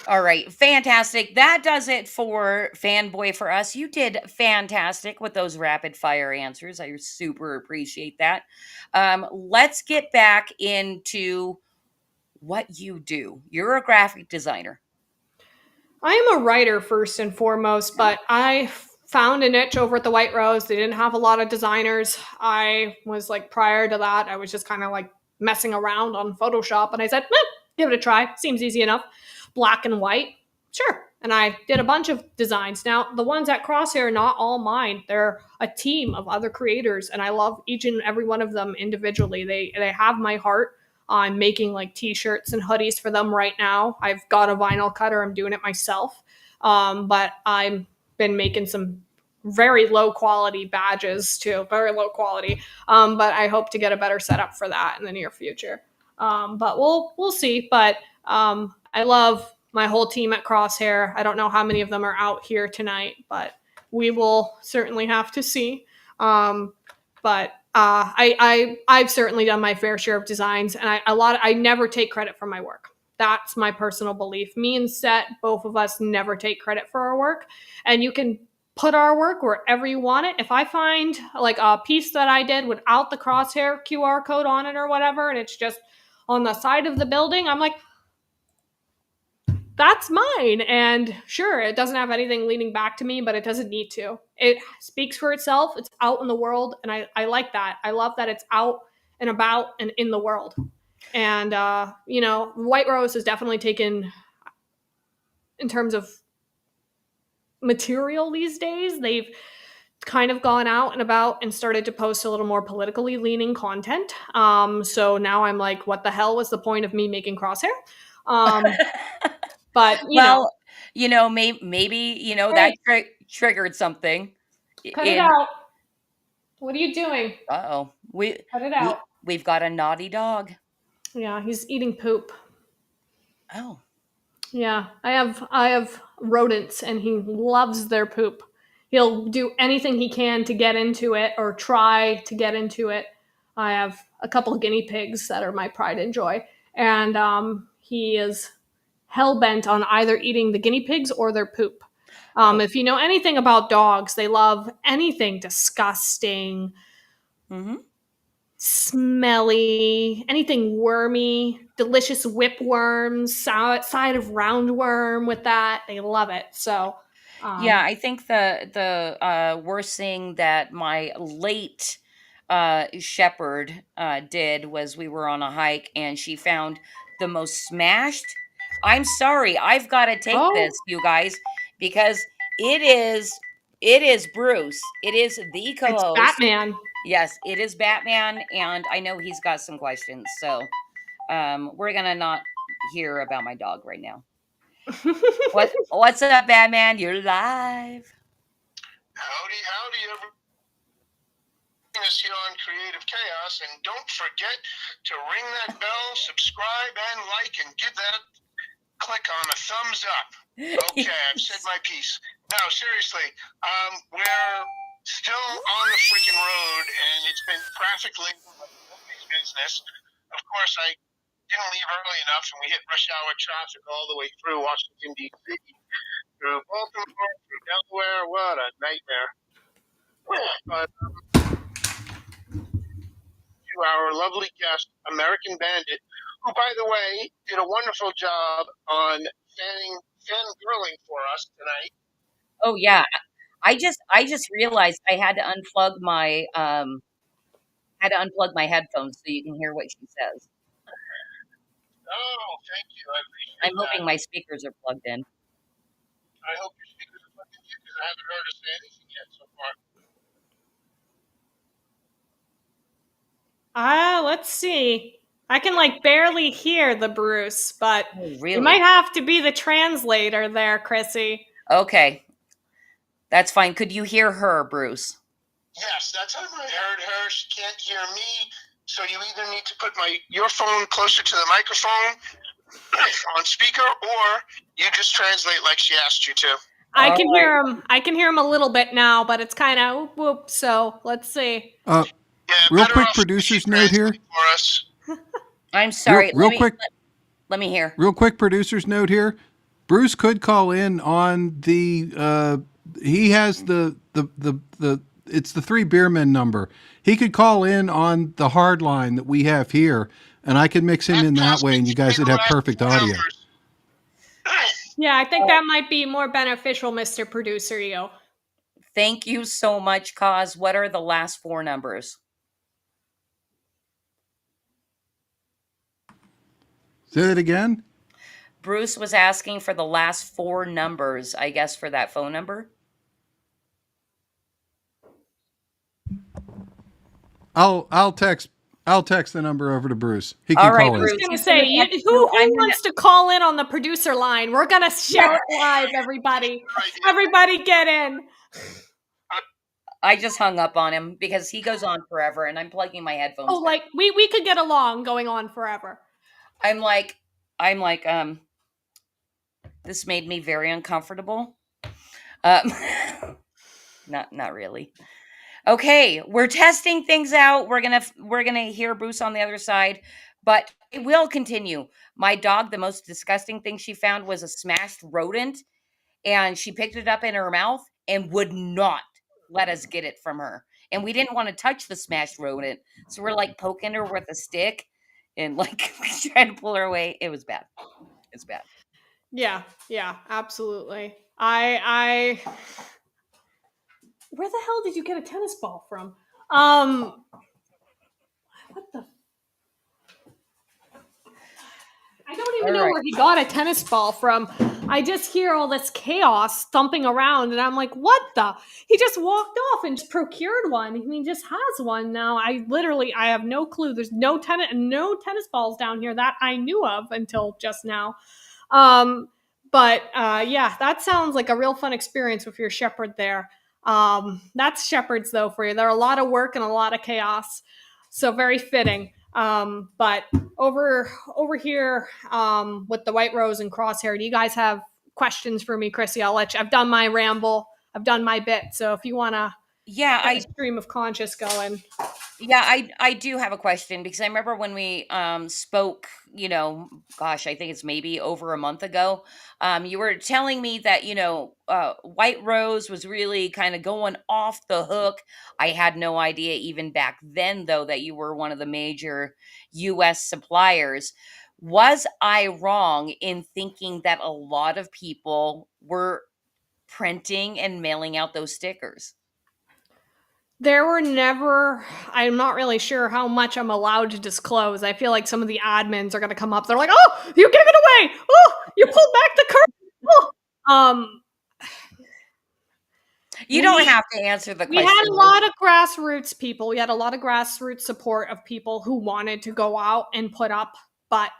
All right, fantastic. That does it for Fanboy for us. You did fantastic with those rapid fire answers. I super appreciate that. Let's get back into what you do. You're a graphic designer. I am a writer first and foremost, Oh, but I found a niche over at the White Rose. They didn't have a lot of designers. I was like, prior to that, I was just kind of like messing around on Photoshop, and I said, give it a try. Seems easy enough. Black and white, sure. And I did a bunch of designs. Now, the ones at Crosshair are not all mine. They're a team of other creators, and I love each and every one of them individually. They have my heart. I'm making like t-shirts and hoodies for them right now. I've got a vinyl cutter. I'm doing it myself. But I've been making some very low quality badges too, very low quality. But I hope to get a better setup for that in the near future. But we'll see. But I love my whole team at Crosshair. I don't know how many of them are out here tonight, but we will certainly have to see. But I've certainly done my fair share of designs, and I never take credit for my work. That's my personal belief. Me and Set, both of us, never take credit for our work, and you can put our work wherever you want it. If I find like a piece that I did without the Crosshair QR code on it or whatever, and it's just on the side of the building, I'm like, that's mine. And sure, it doesn't have anything leading back to me, but it doesn't need to. It speaks for itself. It's out in the world. And I like that. I love that it's out and about and in the world. And, you know, White Rose has definitely taken, in terms of material these days, they've kind of gone out and about and started to post a little more politically leaning content. So now I'm like, what the hell was the point of me making Crosshair? Um, but, you know, well, maybe that hey, triggered something. cut it In out. What are you doing? oh, Cut it we out. we've got a naughty dog. Yeah, he's eating poop. Oh, Yeah, I have rodents and he loves their poop. He'll do anything he can to get into it or try to get into it. I have a couple of guinea pigs that are my pride and joy, and he is hell bent on either eating the guinea pigs or their poop. oh. If you know anything about dogs, they love anything disgusting, Mm-hmm. smelly, anything wormy, delicious whipworms, side of roundworm with that. They love it. So, Yeah, um, I think the worst thing that my late shepherd did was we were on a hike and she found the most smashed. I'm sorry, I've got to take oh, this, you guys, because it is it is Bruce. It is the it's co-host. Batman. Yes, it is Batman, and I know he's got some questions. So we're gonna not hear about my dog right now. What's up, Batman? You're live. Howdy, howdy, everyone. Us here on Creative Chaos, and don't forget to ring that bell, subscribe, and like, and give that click on a thumbs up. Okay, I've said my piece. Now, seriously, we're still on the freaking road, and it's been traffic labeled like nobody's business. Of course, I didn't leave early enough, and we hit rush hour traffic all the way through Washington, D.C., through Baltimore through Delaware. What a nightmare. But to our lovely guest, American Bandit, who, by the way, did a wonderful job on fangirling for us tonight. Oh yeah. I just realized I had to unplug my headphones so you can hear what she says. Oh, thank you. I appreciate I'm that. hoping my speakers are plugged in. I hope your speakers are fucking you because I haven't heard her say anything yet so far. Let's see. I can like barely hear the Bruce, but Oh, you really? might have to be the translator there, Chrissy. Okay. That's fine. Could you hear her, Bruce? Yes, that's how I heard her. She can't hear me, so you either need to put your phone closer to the microphone on speaker, or you just translate like she asked you to. I can hear him. I can hear him a little bit now, but it's kind of whoop whoop. So let's see. Yeah, Real better quick off producer's she note here. translate for us. I'm sorry. Real quick, let me hear. real quick producer's note here. Bruce could call in on the he has the it's the 3 Beermen number. He could call in on the hard line that we have here, and I could mix him in that way, and you guys would have perfect audio. Yeah, I think that might be more beneficial, Mr. Producer. You. Thank you so much, Cause. What are the last 4 numbers? Say that again. Bruce was asking for the last 4 numbers, I guess, for that phone number. I'll text the number over to Bruce. He can All right, call in. Bruce. I was going to He's say, gonna text who you. I'm gonna- wants to call in on the producer line? We're going to share it live, everybody. Everybody get in. I just hung up on him because he goes on forever, and I'm plugging my headphones. Oh, like we could get along going on forever. I'm like, this made me very uncomfortable. Not really. Okay, we're testing things out. We're gonna hear Bruce on the other side, but it will continue. My dog, the most disgusting thing she found was a smashed rodent, and she picked it up in her mouth and would not let us get it from her. And we didn't want to touch the smashed rodent, so we're like poking her with a stick and like trying to pull her away. It was bad. It's bad. Yeah, absolutely. I where the hell did you get a tennis ball from? What the? I don't even know where he got a tennis ball from. I just hear all this chaos thumping around, and I'm like, what the? He just walked off and just procured one. I mean, just has one now. I have no clue. There's no tennis balls down here that I knew of until just now. But yeah, that sounds like a real fun experience with your shepherd there. That's shepherds though for you. They're a lot of work and a lot of chaos, so very fitting. But over here with the White Rose and Crosshair, do you guys have questions for me, Chrissy? I'll let you. I've done my ramble. I've done my bit. So if you want to, stream of conscious going. Yeah, I do have a question because I remember when we spoke, gosh, I think it's maybe over a month ago. You were telling me that, White Rose was really kind of going off the hook. I had no idea even back then, though, that you were one of the major US suppliers. Was I wrong in thinking that a lot of people were printing and mailing out those stickers? There were never, I'm not really sure how much I'm allowed to disclose. I feel like some of the admins are going to come up. They're like, oh, you gave it away. Oh, you pulled back the curtain. Oh. You don't have to answer the question. We had a lot of grassroots people. We had a lot of grassroots support of people who wanted to go out and put up. But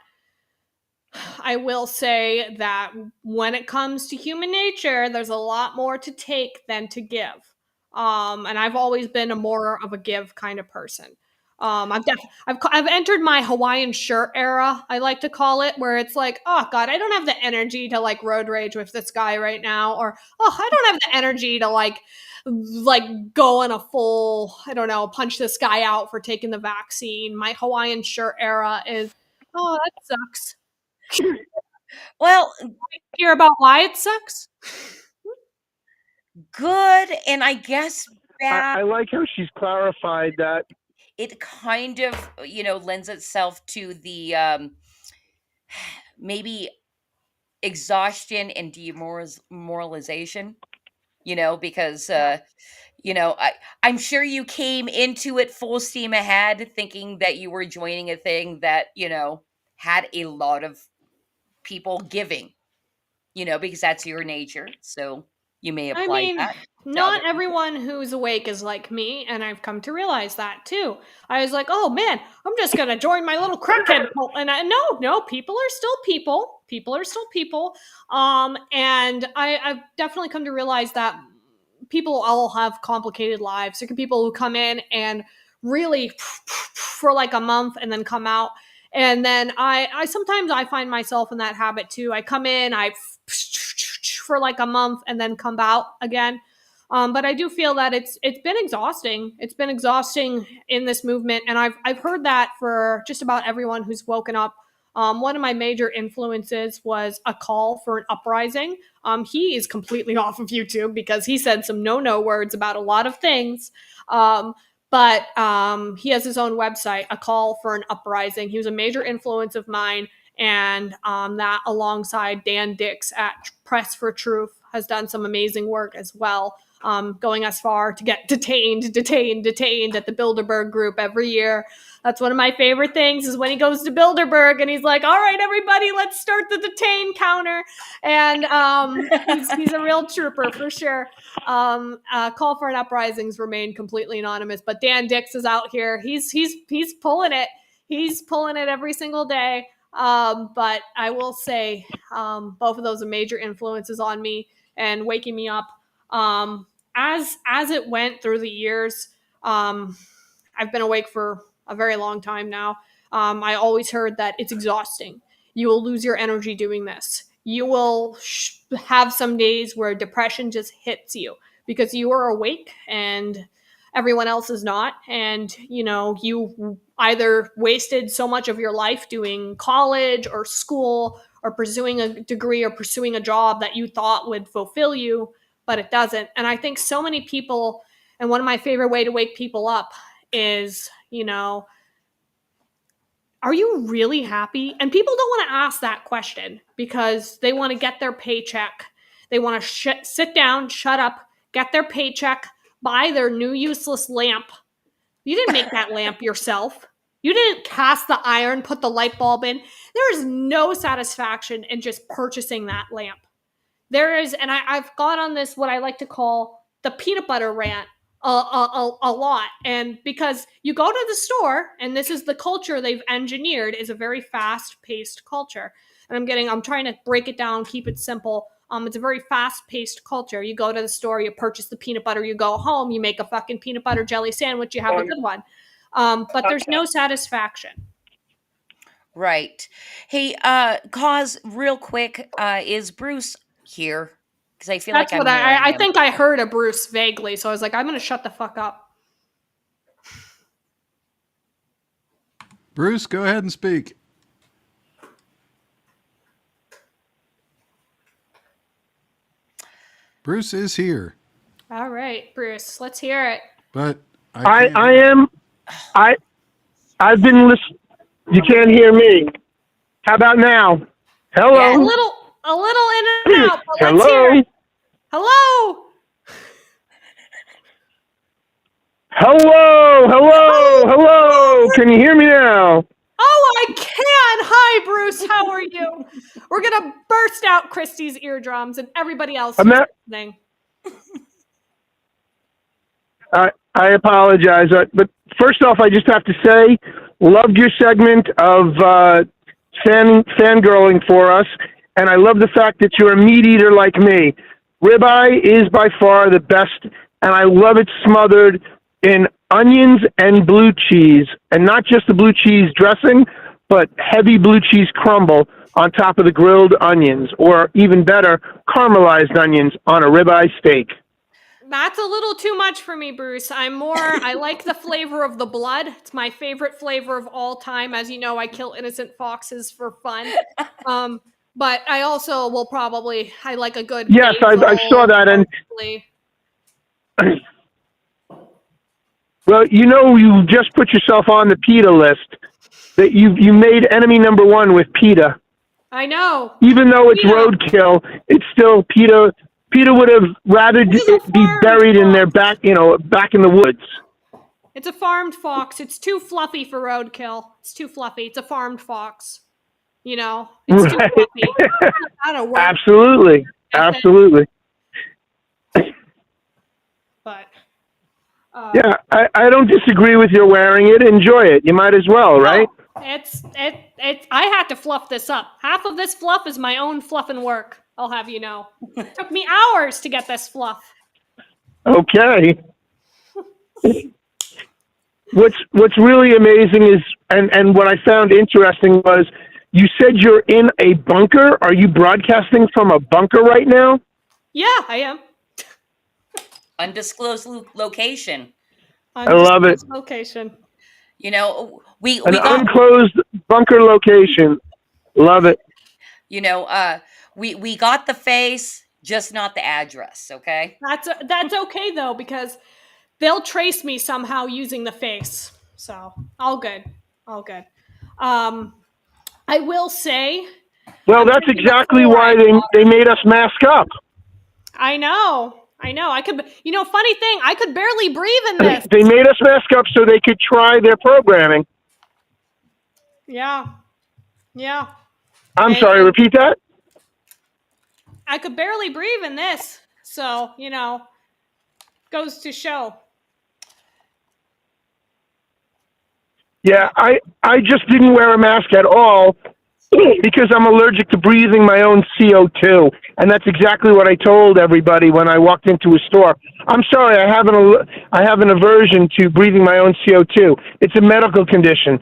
I will say that when it comes to human nature, there's a lot more to take than to give. And I've always been a more of a give kind of person. I've entered my Hawaiian shirt era, I like to call it, where it's like, oh God, I don't have the energy to like road rage with this guy right now, or oh, I don't have the energy to like go in a full, I don't know, punch this guy out for taking the vaccine. My Hawaiian shirt era is, oh, that sucks. Well, hear about why it sucks? Good, and I guess bad. I like how she's clarified that. It kind of, lends itself to the maybe exhaustion and demoralization, because I'm sure you came into it full steam ahead thinking that you were joining a thing that, had a lot of people giving, because that's your nature. So you may I apply mean, that to other not people. everyone who's awake is like me, and I've come to realize that too. I was like, oh man, I'm just gonna join my little crackhead cult. And no, people are still people. People are still people. And I've definitely come to realize that people all have complicated lives. There can be people who come in and really for like a month and then come out. And then I sometimes I find myself in that habit too. I come in, I for like a month and then come out again. But I do feel that it's been exhausting. It's been exhausting in this movement, and I've heard that for just about everyone who's woken up. One of my major influences was a call for an uprising. He is completely off of YouTube because he said some no words about a lot of things. But he has his own website, A Call for an Uprising. He was a major influence of mine, and that alongside Dan Dix at Press for Truth has done some amazing work as well. Going as far to get detained at the Bilderberg group every year. That's one of my favorite things is when he goes to Bilderberg and he's like, all right, everybody, let's start the detain counter. And he's a real trooper for sure. Call for an Uprisings remain completely anonymous, but Dan Dix is out here. He's pulling it. He's pulling it every single day. But I will say both of those are major influences on me and waking me up. As it went through the years, I've been awake for a very long time now. I always heard that it's exhausting. You will lose your energy doing this. You will have some days where depression just hits you because you are awake and everyone else is not. And, you either wasted so much of your life doing college or school or pursuing a degree or pursuing a job that you thought would fulfill you, but it doesn't. And I think so many people, and one of my favorite way to wake people up is, are you really happy? And people don't want to ask that question because they want to get their paycheck. They want to sit down, shut up, get their paycheck, buy their new useless lamp. You didn't make that lamp yourself. You didn't cast the iron, put the light bulb in. There is no satisfaction in just purchasing that lamp. There is, and I've gone on this, what I like to call the peanut butter rant a lot. And because you go to the store, and this is the culture they've engineered, is a very fast-paced culture. And I'm trying to break it down, keep it simple. It's a very fast-paced culture. You go to the store, you purchase the peanut butter, you go home, you make a fucking peanut butter jelly sandwich, you have a good one. But there's no satisfaction. Right. Hey, Cause, real quick, is Bruce here? Because I feel That's like what I'm hearing I him. think I heard a Bruce vaguely, so I was like, I'm going to shut the fuck up. Bruce, go ahead and speak. Bruce is here, All right, Bruce, let's hear it. but I am. I've been listening. You can't hear me. How about now? Hello. A little in and out, but let's Hello. hear it. Hello. Hello. Hello. Hello. Can you hear me now? Oh, I can. Hi, Bruce. How are you? We're gonna burst out Christy's eardrums and everybody else who's listening. I apologize, but first off, I just have to say, loved your segment of fangirling for us, and I love the fact that you're a meat eater like me. Ribeye is by far the best, and I love it smothered in onions and blue cheese, and not just the blue cheese dressing, but heavy blue cheese crumble on top of the grilled onions, or even better, caramelized onions on a ribeye steak. That's a little too much for me, Bruce. I like the flavor of the blood. It's my favorite flavor of all time. As you know, I kill innocent foxes for fun. But I also will I like a good Yes, I saw that, and Well, you just put yourself on the PETA list. That you made enemy number one with PETA. I know. Even though it's PETA. roadkill, it's still PETA. PETA would have rather This is a it be farmed buried in their fox. back in the woods. It's a farmed fox. It's too fluffy for roadkill. It's too fluffy. It's a farmed fox. It's too Right. fluffy. That'll work. Absolutely. Absolutely. But Yeah, I don't disagree with your wearing it. Enjoy it. You might as well, right? it's I had to fluff this up. Half of this fluff is my own fluffing work. I'll have you know. It took me hours to get this fluff. Okay. What's really amazing is, and what I found interesting was, you said you're in a bunker. Are you broadcasting from a bunker right now? Yeah, I am. Undisclosed location. I love it. Location. You know, we An got unclosed bunker location. Love it. we got the face, just not the address. Okay. That's okay though, because they'll trace me somehow using the face. So all good. All good. I will say, Well, that's exactly why they made us mask up. I know. I could, funny thing, I could barely breathe in this. They made us mask up so they could try their programming. Yeah. I'm sorry, repeat that? I could barely breathe in this. So, goes to show. Yeah, I just didn't wear a mask at all because I'm allergic to breathing my own CO2. And that's exactly what I told everybody when I walked into a store. I'm sorry, I have an aversion to breathing my own CO2. It's a medical condition.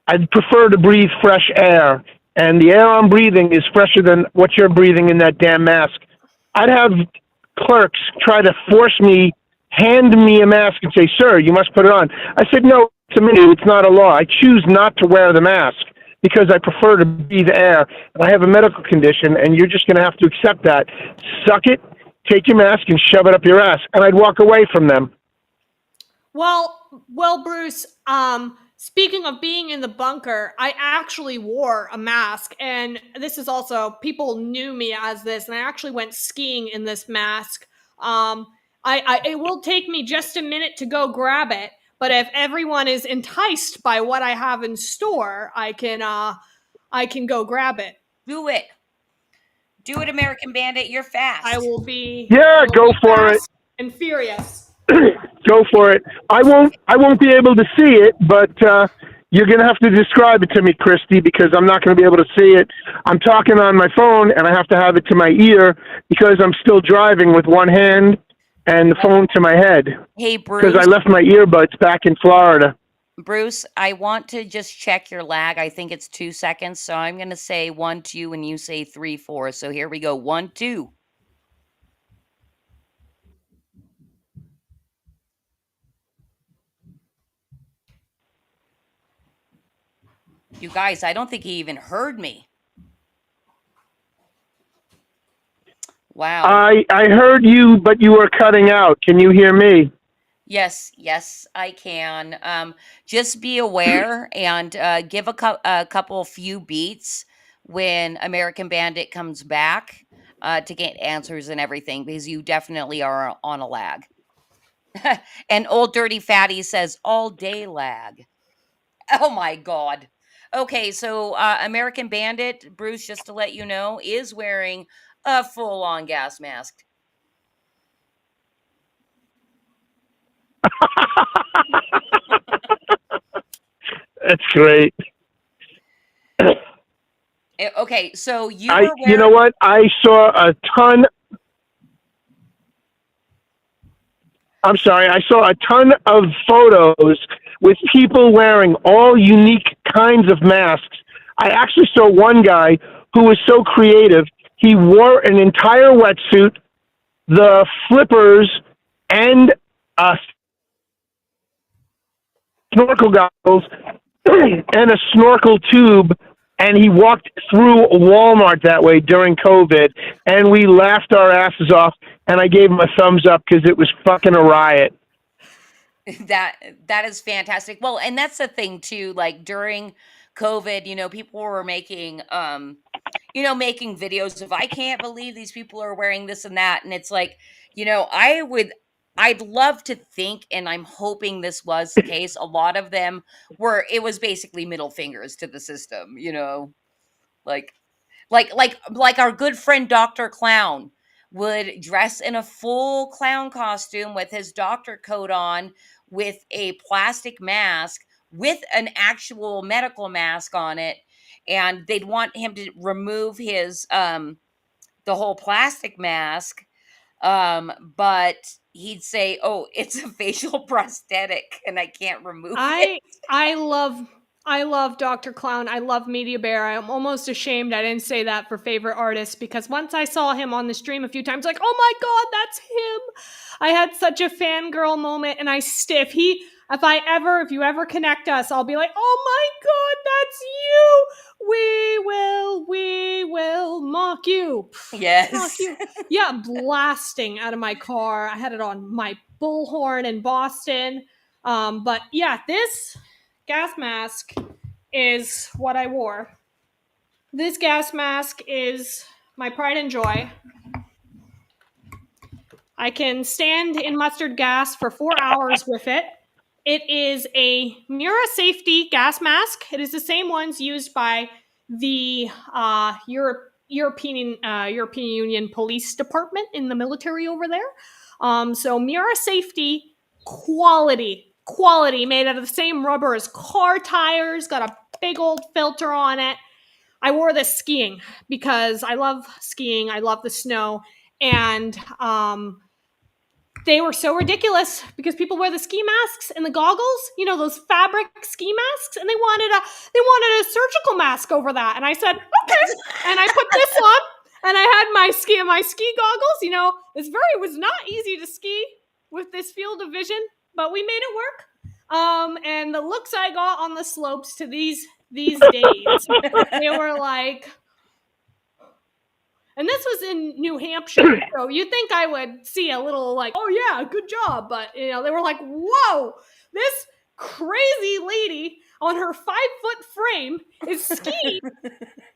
I'd prefer to breathe fresh air. And the air I'm breathing is fresher than what you're breathing in that damn mask. I'd have clerks try to hand me a mask and say, "Sir, you must put it on." I said, "No, to me, it's not a law. I choose not to wear the mask because I prefer to breathe air. And I have a medical condition, and you're just going to have to accept that. Suck it, take your mask, and shove it up your ass." And I'd walk away from them. Well, Bruce, speaking of being in the bunker, I actually wore a mask, and this is also, people knew me as this, and I actually went skiing in this mask. It will take me just a minute to go grab it, but if everyone is enticed by what I have in store, I can go grab it. Do it, American Bandit. You're fast. I will be. Yeah, go for it. And furious. Go for it. I won't be able to see it, but you're going to have to describe it to me, Christy, because I'm not going to be able to see it. I'm talking on my phone, and I have to have it to my ear because I'm still driving with one hand and the phone to my head. Hey, Bruce. Because I left my earbuds back in Florida. Bruce, I want to just check your lag. I think it's 2 seconds, so I'm going to say 1, 2, and you say 3, 4. So here we go. 1, 2. You guys, I don't think he even heard me. Wow. I heard you, but you were cutting out. Can you hear me? Yes, I can. Just be aware and give a couple few beats when American Bandit comes back to get answers and everything, because you definitely are on a lag. And Old Dirty Fatty says all day lag. Oh my God. Okay, so American Bandit, Bruce, just to let you know, is wearing a full-on gas mask. That's great. Okay, so you know what? I saw a ton of photos with people wearing all unique kinds of masks. I actually saw one guy who was so creative. He wore an entire wetsuit, the flippers, and snorkel goggles, and a snorkel tube, and he walked through Walmart that way during COVID, and we laughed our asses off, and I gave him a thumbs up because it was fucking a riot. That is fantastic. Well, and that's the thing too, like during COVID, people were making making videos of I can't believe these people are wearing this and that. And it's like, I'd love to think, and I'm hoping this was the case. A lot of them it was basically middle fingers to the system, like like our good friend Dr. Clown would dress in a full clown costume with his doctor coat on, with a plastic mask, with an actual medical mask on it, and they'd want him to remove his the whole plastic mask, but he'd say, "Oh, it's a facial prosthetic and I can't remove it." I love Dr. Clown. I love Media Bear. I'm almost ashamed I didn't say that for favorite artist, because once I saw him on the stream a few times, like, oh my god, that's him. I had such a fangirl moment, and if you ever connect us, I'll be like, oh my god, that's you. We will mock you. Yes. Mock you. Yeah, blasting out of my car. I had it on my bullhorn in Boston. But yeah, this gas mask is what I wore. This gas mask is my pride and joy. I can stand in mustard gas for 4 hours with it. It is a Mura safety gas mask. It is the same ones used by the European Union Police Department in the military over there. So Mura safety quality made out of the same rubber as car tires, got a big old filter on it. I wore this skiing because I love skiing. I love the snow. And they were so ridiculous because people wear the ski masks and the goggles, those fabric ski masks, and they wanted a surgical mask over that. And I said, okay. And I put this on, and I had my ski goggles. It was not easy to ski with this field of vision, but we made it work. And the looks I got on the slopes to these days, they were like, and this was in New Hampshire, so you'd think I would see a little like, oh yeah, good job. But, they were like, whoa, this crazy lady on her 5-foot frame is skiing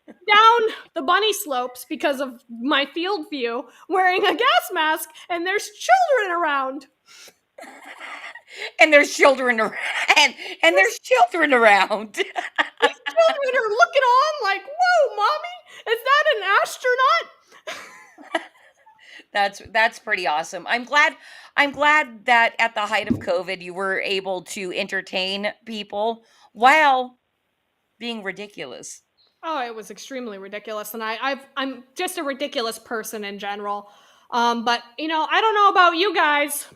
down the bunny slopes because of my field view, wearing a gas mask, and there's children around. And there's children around. And there's children around. These children are looking on like, whoa, mommy, is that an astronaut? That's pretty awesome. I'm glad that at the height of COVID you were able to entertain people while being ridiculous. Oh, it was extremely ridiculous, and I'm just a ridiculous person in general. But I don't know about you guys.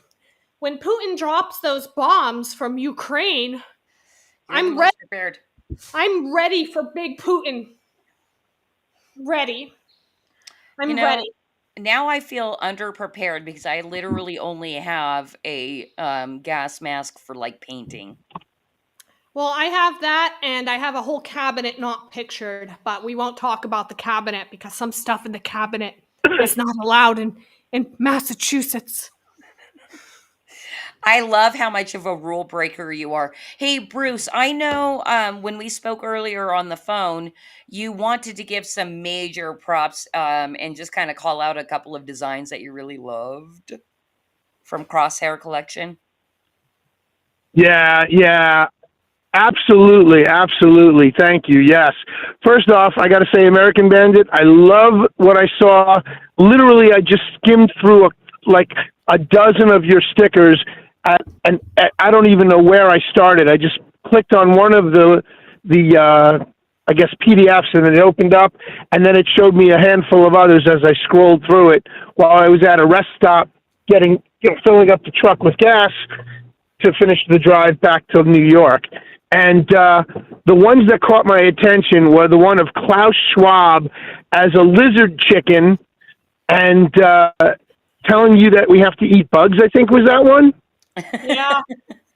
When Putin drops those bombs from Ukraine, I'm ready. Prepared. I'm ready for big Putin. Ready. I'm ready. Now I feel underprepared because I literally only have a gas mask for like painting. Well, I have that, and I have a whole cabinet not pictured, but we won't talk about the cabinet because some stuff in the cabinet is not allowed in Massachusetts. I love how much of a rule breaker you are. Hey, Bruce, I know when we spoke earlier on the phone, you wanted to give some major props and just kind of call out a couple of designs that you really loved from Crosshair Collection. Yeah. Absolutely. Thank you. Yes. First off, I got to say, American Bandit, I love what I saw. Literally, I just skimmed through a dozen of your stickers, and I don't even know where I started. I just clicked on one of the I guess PDFs, and it opened up, and then it showed me a handful of others as I scrolled through it while I was at a rest stop filling up the truck with gas to finish the drive back to New York. And the ones that caught my attention were the one of Klaus Schwab as a lizard chicken and telling you that we have to eat bugs, I think was that one. Yeah.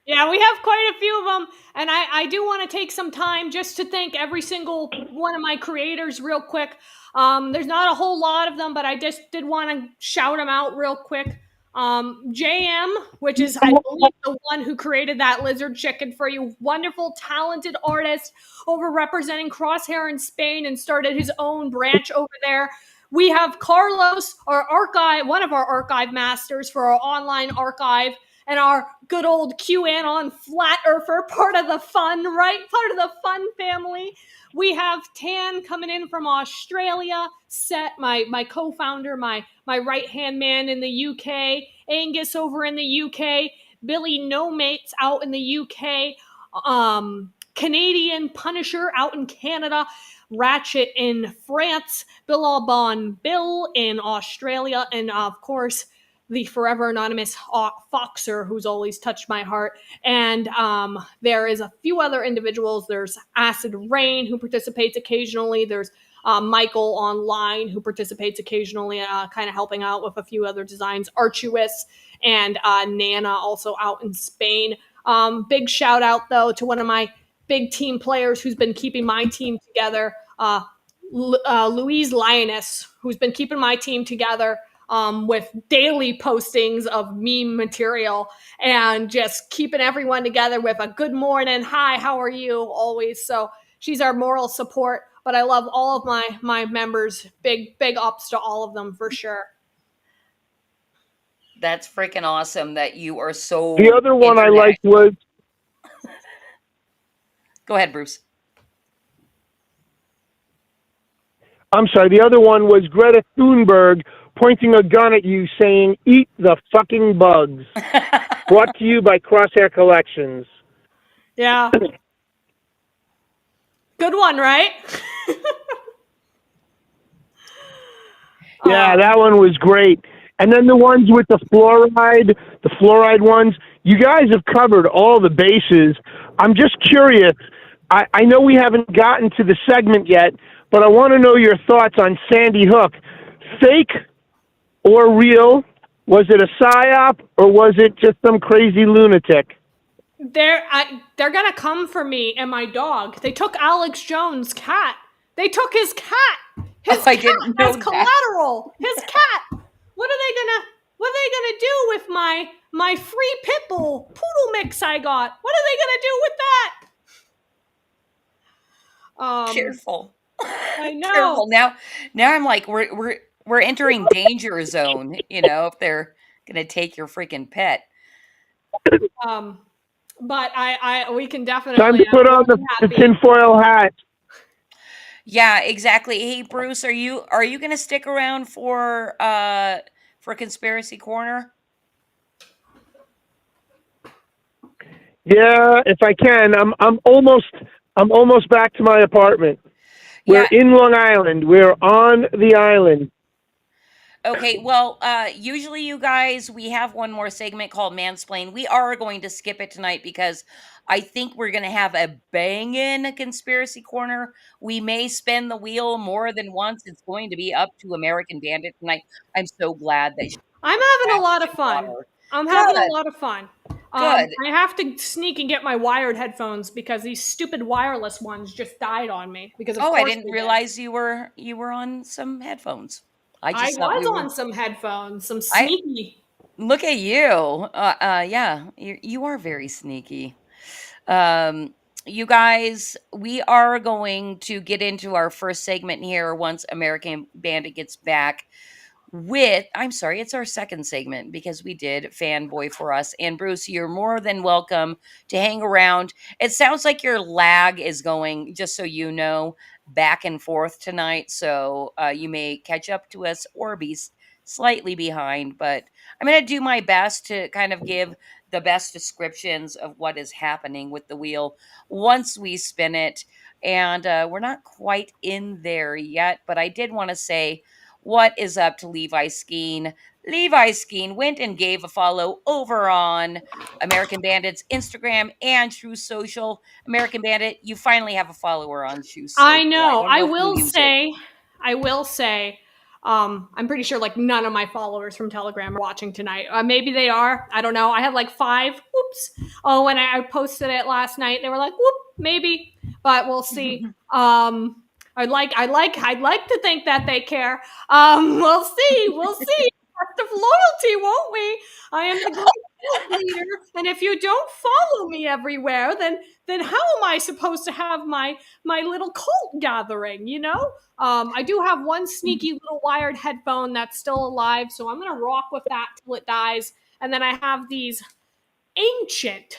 Yeah, we have quite a few of them. And I do want to take some time just to thank every single one of my creators real quick. There's not a whole lot of them, but I just did want to shout them out real quick. JM, which is, I believe, the one who created that lizard chicken for you. Wonderful, talented artist over representing Crosshair in Spain and started his own branch over there. We have Carlos, our archive, one of our archive masters for our online archive, and our good old QAnon flat earther, part of the fun, right? Part of the fun family. We have Tan coming in from Australia, Set, my co-founder, my right hand man in the UK, Angus over in the UK, Billy No Mates out in the UK, Canadian Punisher out in Canada, Ratchet in France, Bill Albon Bill in Australia, and of course the forever anonymous Foxer, who's always touched my heart. And there is a few other individuals. There's Acid Rain, who participates occasionally. There's Michael online, who participates occasionally, kind of helping out with a few other designs. Archuous and Nana, also out in Spain. Big shout out, though, to one of my big team players who's been keeping my team together, Louise Lioness, who's been keeping my team together with daily postings of meme material and just keeping everyone together with a good morning, hi, how are you, always. So she's our moral support. But I love all of my members. Big ups to all of them for sure. That's freaking awesome that you are so The other one I liked was, Go ahead, Bruce. I'm sorry, the other one was Greta Thunberg pointing a gun at you saying, "Eat the fucking bugs." Brought to you by Crosshair Collections. Yeah. Good one, right? Yeah, that one was great. And then the ones with the fluoride ones, you guys have covered all the bases. I'm just curious. I know we haven't gotten to the segment yet, but I want to know your thoughts on Sandy Hook. Fake or real? Was it a psyop or was it just some crazy lunatic? They're gonna come for me and my dog. They took Alex Jones' cat. They took his cat. His I cat didn't know as that. collateral. His cat. What are they gonna do with my free pit bull poodle mix I got? What are they gonna do with that? Careful. I know. Careful. Now I'm like we're entering danger zone, if they're gonna take your freaking pet. But we can definitely. Time to put on the tinfoil hat. Yeah, exactly. Hey, Bruce, are you gonna stick around for Conspiracy Corner? Yeah, if I can. I'm almost back to my apartment. We're in Long Island. We're on the island. Okay, well, usually you guys, we have one more segment called Mansplain. We are going to skip it tonight because I think we're going to have a bangin' Conspiracy Corner. We may spin the wheel more than once. It's going to be up to American Bandit tonight. I'm so glad that I'm having a lot of fun. I'm having a lot of fun. Good. I have to sneak and get my wired headphones because these stupid wireless ones just died on me. Because of course I didn't realize you were on some headphones. I just thought was we were on some headphones, some sneaky. Look at you. Yeah, you are very sneaky. You guys, we are going to get into our first segment here once American Bandit gets back I'm sorry, it's our second segment because we did Fanboy for Us. And Bruce, you're more than welcome to hang around. It sounds like your lag is going, just so you know, back and forth tonight. So you may catch up to us or be slightly behind, but I'm going to do my best to kind of give the best descriptions of what is happening with the wheel once we spin it. And we're not quite in there yet, but I did want to say, what is up to Levi Skeen? Levi Skeen went and gave a follow over on American Bandit's Instagram and True Social. American Bandit, you finally have a follower on True Social. I know. I don't know if will you use it. say, I'm pretty sure like none of my followers from Telegram are watching tonight. Maybe they are. I don't know. I had like 5. Whoops. Oh, when I posted it last night, they were like, "Whoop, maybe," but we'll see. I'd like to think that they care. We'll see. We'll see. Test of loyalty, won't we? I am the great leader, and if you don't follow me everywhere, then how am I supposed to have my little cult gathering? You know. I do have one sneaky little wired headphone that's still alive, so I'm gonna rock with that till it dies. And then I have these ancient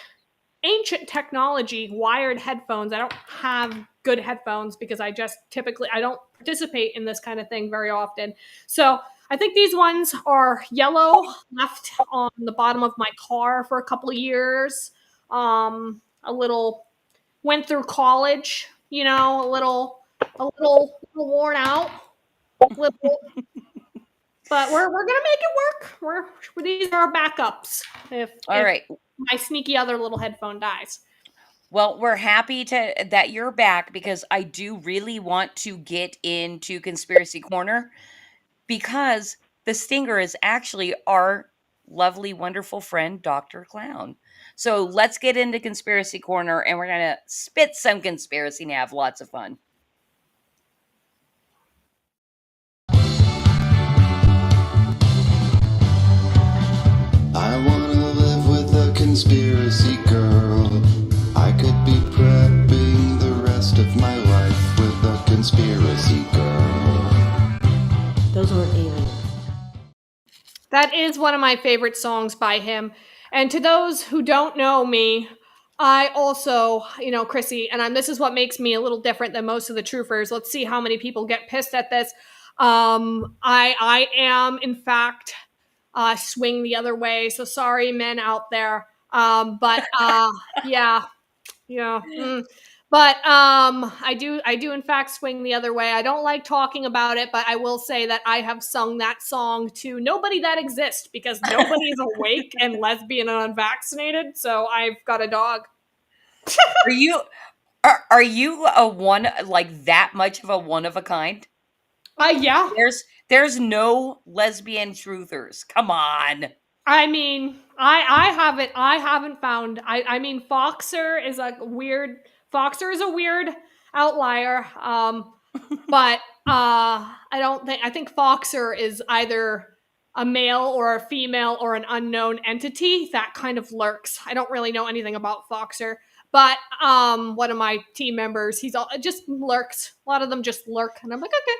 technology wired headphones. I don't have good headphones because I just typically I don't participate in this kind of thing very often. So I think these ones are yellow, left on the bottom of my car for a couple of years. A little went through college, you know, a little worn out. Little, but we're gonna make it work. These are our backups All if right. my sneaky other little headphone dies. Well, we're happy to that you're back because I do really want to get into Conspiracy Corner because the stinger is actually our lovely, wonderful friend, Dr. Clown. So let's get into Conspiracy Corner and we're going to spit some conspiracy and have lots of fun. I wanna live with a conspiracy girl. I could be prepping the rest of my life with a conspiracy girl. Those weren't aliens. That is one of my favorite songs by him. And to those who don't know me, I also, you know, Chrissy, and this is what makes me a little different than most of the truthers. Let's see how many people get pissed at this. I am, in fact, swing the other way. So sorry, men out there. But yeah, yeah. But I do in fact swing the other way. I don't like talking about it, but I will say that I have sung that song to nobody that exists because nobody is awake and lesbian and unvaccinated. So I've got a dog. Are you are you a one like that much of a one of a kind? Yeah. There's no lesbian truthers. Come on. I mean, I haven't found. I mean, Foxer is a weird outlier. But I think Foxer is either a male or a female or an unknown entity that kind of lurks. I don't really know anything about Foxer, but one of my team members, just lurks. A lot of them just lurk, and I'm like, okay.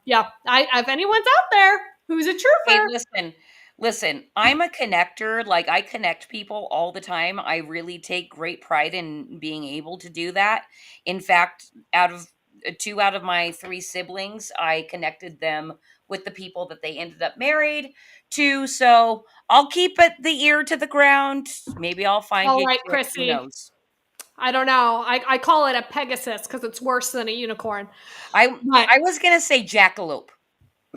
Yeah, if anyone's out there who's a Hey, truther, listen, I'm a connector. Like, I connect people all the time. I really take great pride in being able to do that. In fact, out of 2 out of my 3 siblings, I connected them with the people that they ended up married to. So I'll keep the ear to the ground. Maybe I'll find all you right, quick. Who Chrissy. knows? I don't know. I call it a Pegasus because it's worse than a unicorn. I But I was gonna say jackalope.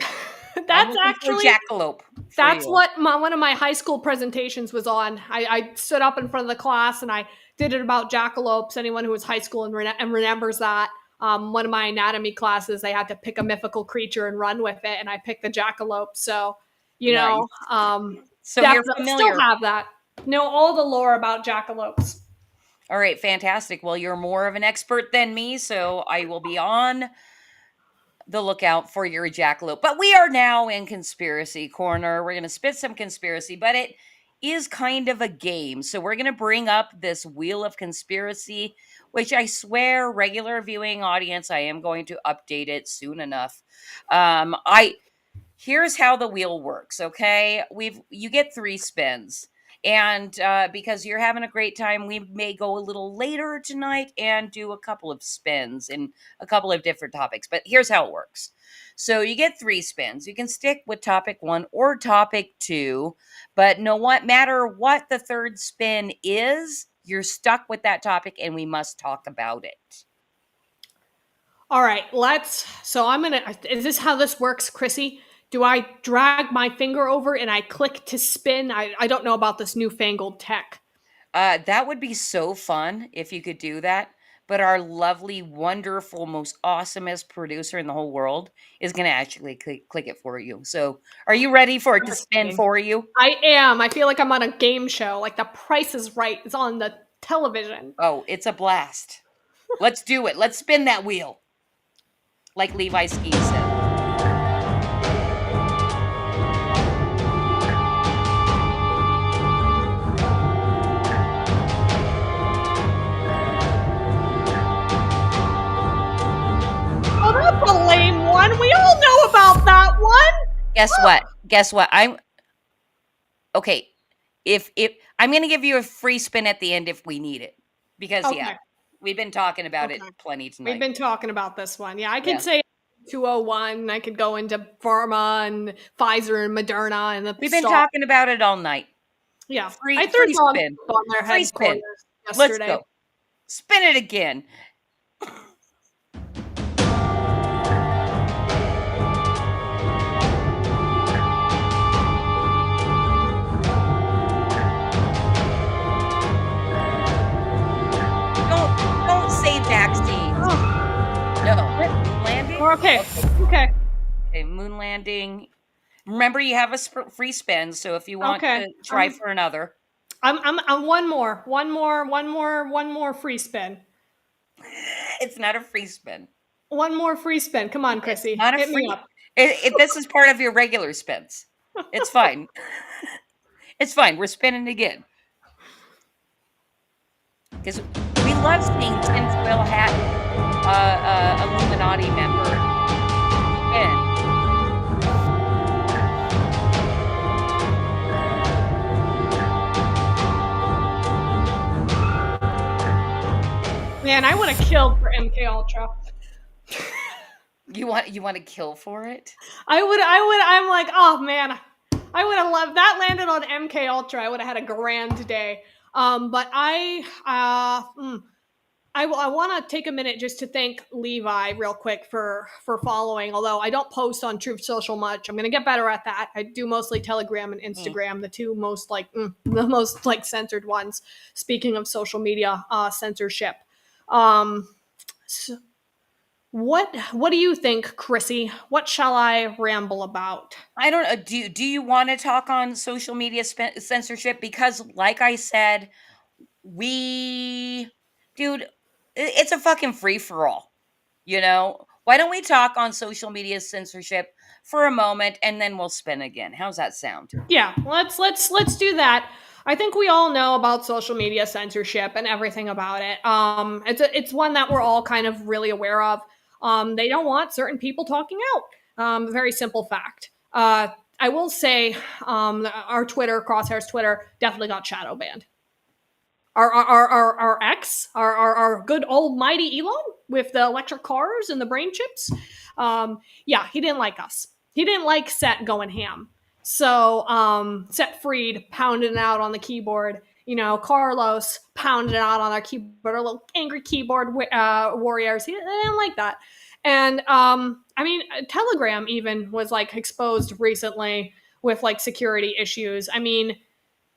I'm that's looking for actually jackalope for that's you. what one of my high school presentations was on. I stood up in front of the class and I did it about jackalopes. Anyone who was high school and remembers that. One of my anatomy classes, they had to pick a mythical creature and run with it, and I picked the jackalope. So, you Nice. know, So you're definitely familiar. still have that. Know all the lore about jackalopes. All right, fantastic. Well, you're more of an expert than me, so I will be on the lookout for your jackalope. But we are now in Conspiracy Corner. We're going to spit some conspiracy, but it is kind of a game. So we're going to bring up this Wheel of Conspiracy, which I swear, regular viewing audience, I am going to update it soon enough. Here's how the wheel works, okay? You get 3 spins. And because you're having a great time, we may go a little later tonight and do a couple of spins in a couple of different topics. But here's how it works. So you get 3 spins. You can stick with topic 1 or topic 2, but no matter what the third spin is, you're stuck with that topic and we must talk about it. All right, is this how this works, Chrissy? Do I drag my finger over and I click to spin? I don't know about this newfangled tech. That would be so fun if you could do that. but our lovely, wonderful, most awesomest producer in the whole world is going to actually click it for you. So, are you ready for it to spin for you? I am. I feel like I'm on a game show. Like The Price is Right is on the television. Oh, it's a blast. Let's do it. Let's spin that wheel. Like Levi Ski said. Oh, that's a lame one. We all know about that one. Guess what? Guess what? I'm okay. If I'm going to give you a free spin at the end if we need it. Because Okay. yeah, we've been talking about it Okay. plenty We've tonight. been talking about this one. Yeah, I could Yeah. say 201. I could go into pharma and Pfizer and Moderna and the We've been stock. talking about it all night. Yeah, Free I threw dog spin. poop on their Free spin. headquarters Let's yesterday. go. Spin it again. Don't say vaccines. Oh, No. Moon landing? okay. Okay. Okay, moon landing. Remember, you have a free spin, so if you want Okay. to try for another. I'm one more free spin. It's not a free spin. One more free spin. Come on, Chrissy. Not a Hit free. me up. This is part of your regular spins. It's fine. It's fine. We're spinning again. Because we love seeing tinfoil hat Illuminati member spin. Man, I would have killed for MK Ultra. You want to kill for it? I'm like, oh man, I would have loved that landed on MK Ultra. I would have had a grand day. But I want to take a minute just to thank Levi real quick for following. Although I don't post on Truth Social much, I'm gonna get better at that. I do mostly Telegram and Instagram, the two most the most like censored ones. Speaking of social media censorship, so what do you think, Chrissy? What shall I ramble about? I don't know. Do you want to talk on social media censorship? Because, like I said, dude, it's a fucking free for all. You know, why don't we talk on social media censorship for a moment and then we'll spin again? How's that sound? Yeah, let's do that. I think we all know about social media censorship and everything about it. It's one that we're all kind of really aware of. They don't want certain people talking out. Very simple fact. I will say, our Twitter, Crosshair's Twitter, definitely got shadow banned. Our ex, our good old mighty Elon with the electric cars and the brain chips. Yeah, he didn't like us. He didn't like Set going ham. So Set Freed pounding out on the keyboard. You know, Carlos pounded out on our keyboard, our little angry keyboard warriors. They didn't like that. And I mean, Telegram even was like exposed recently with like security issues. I mean,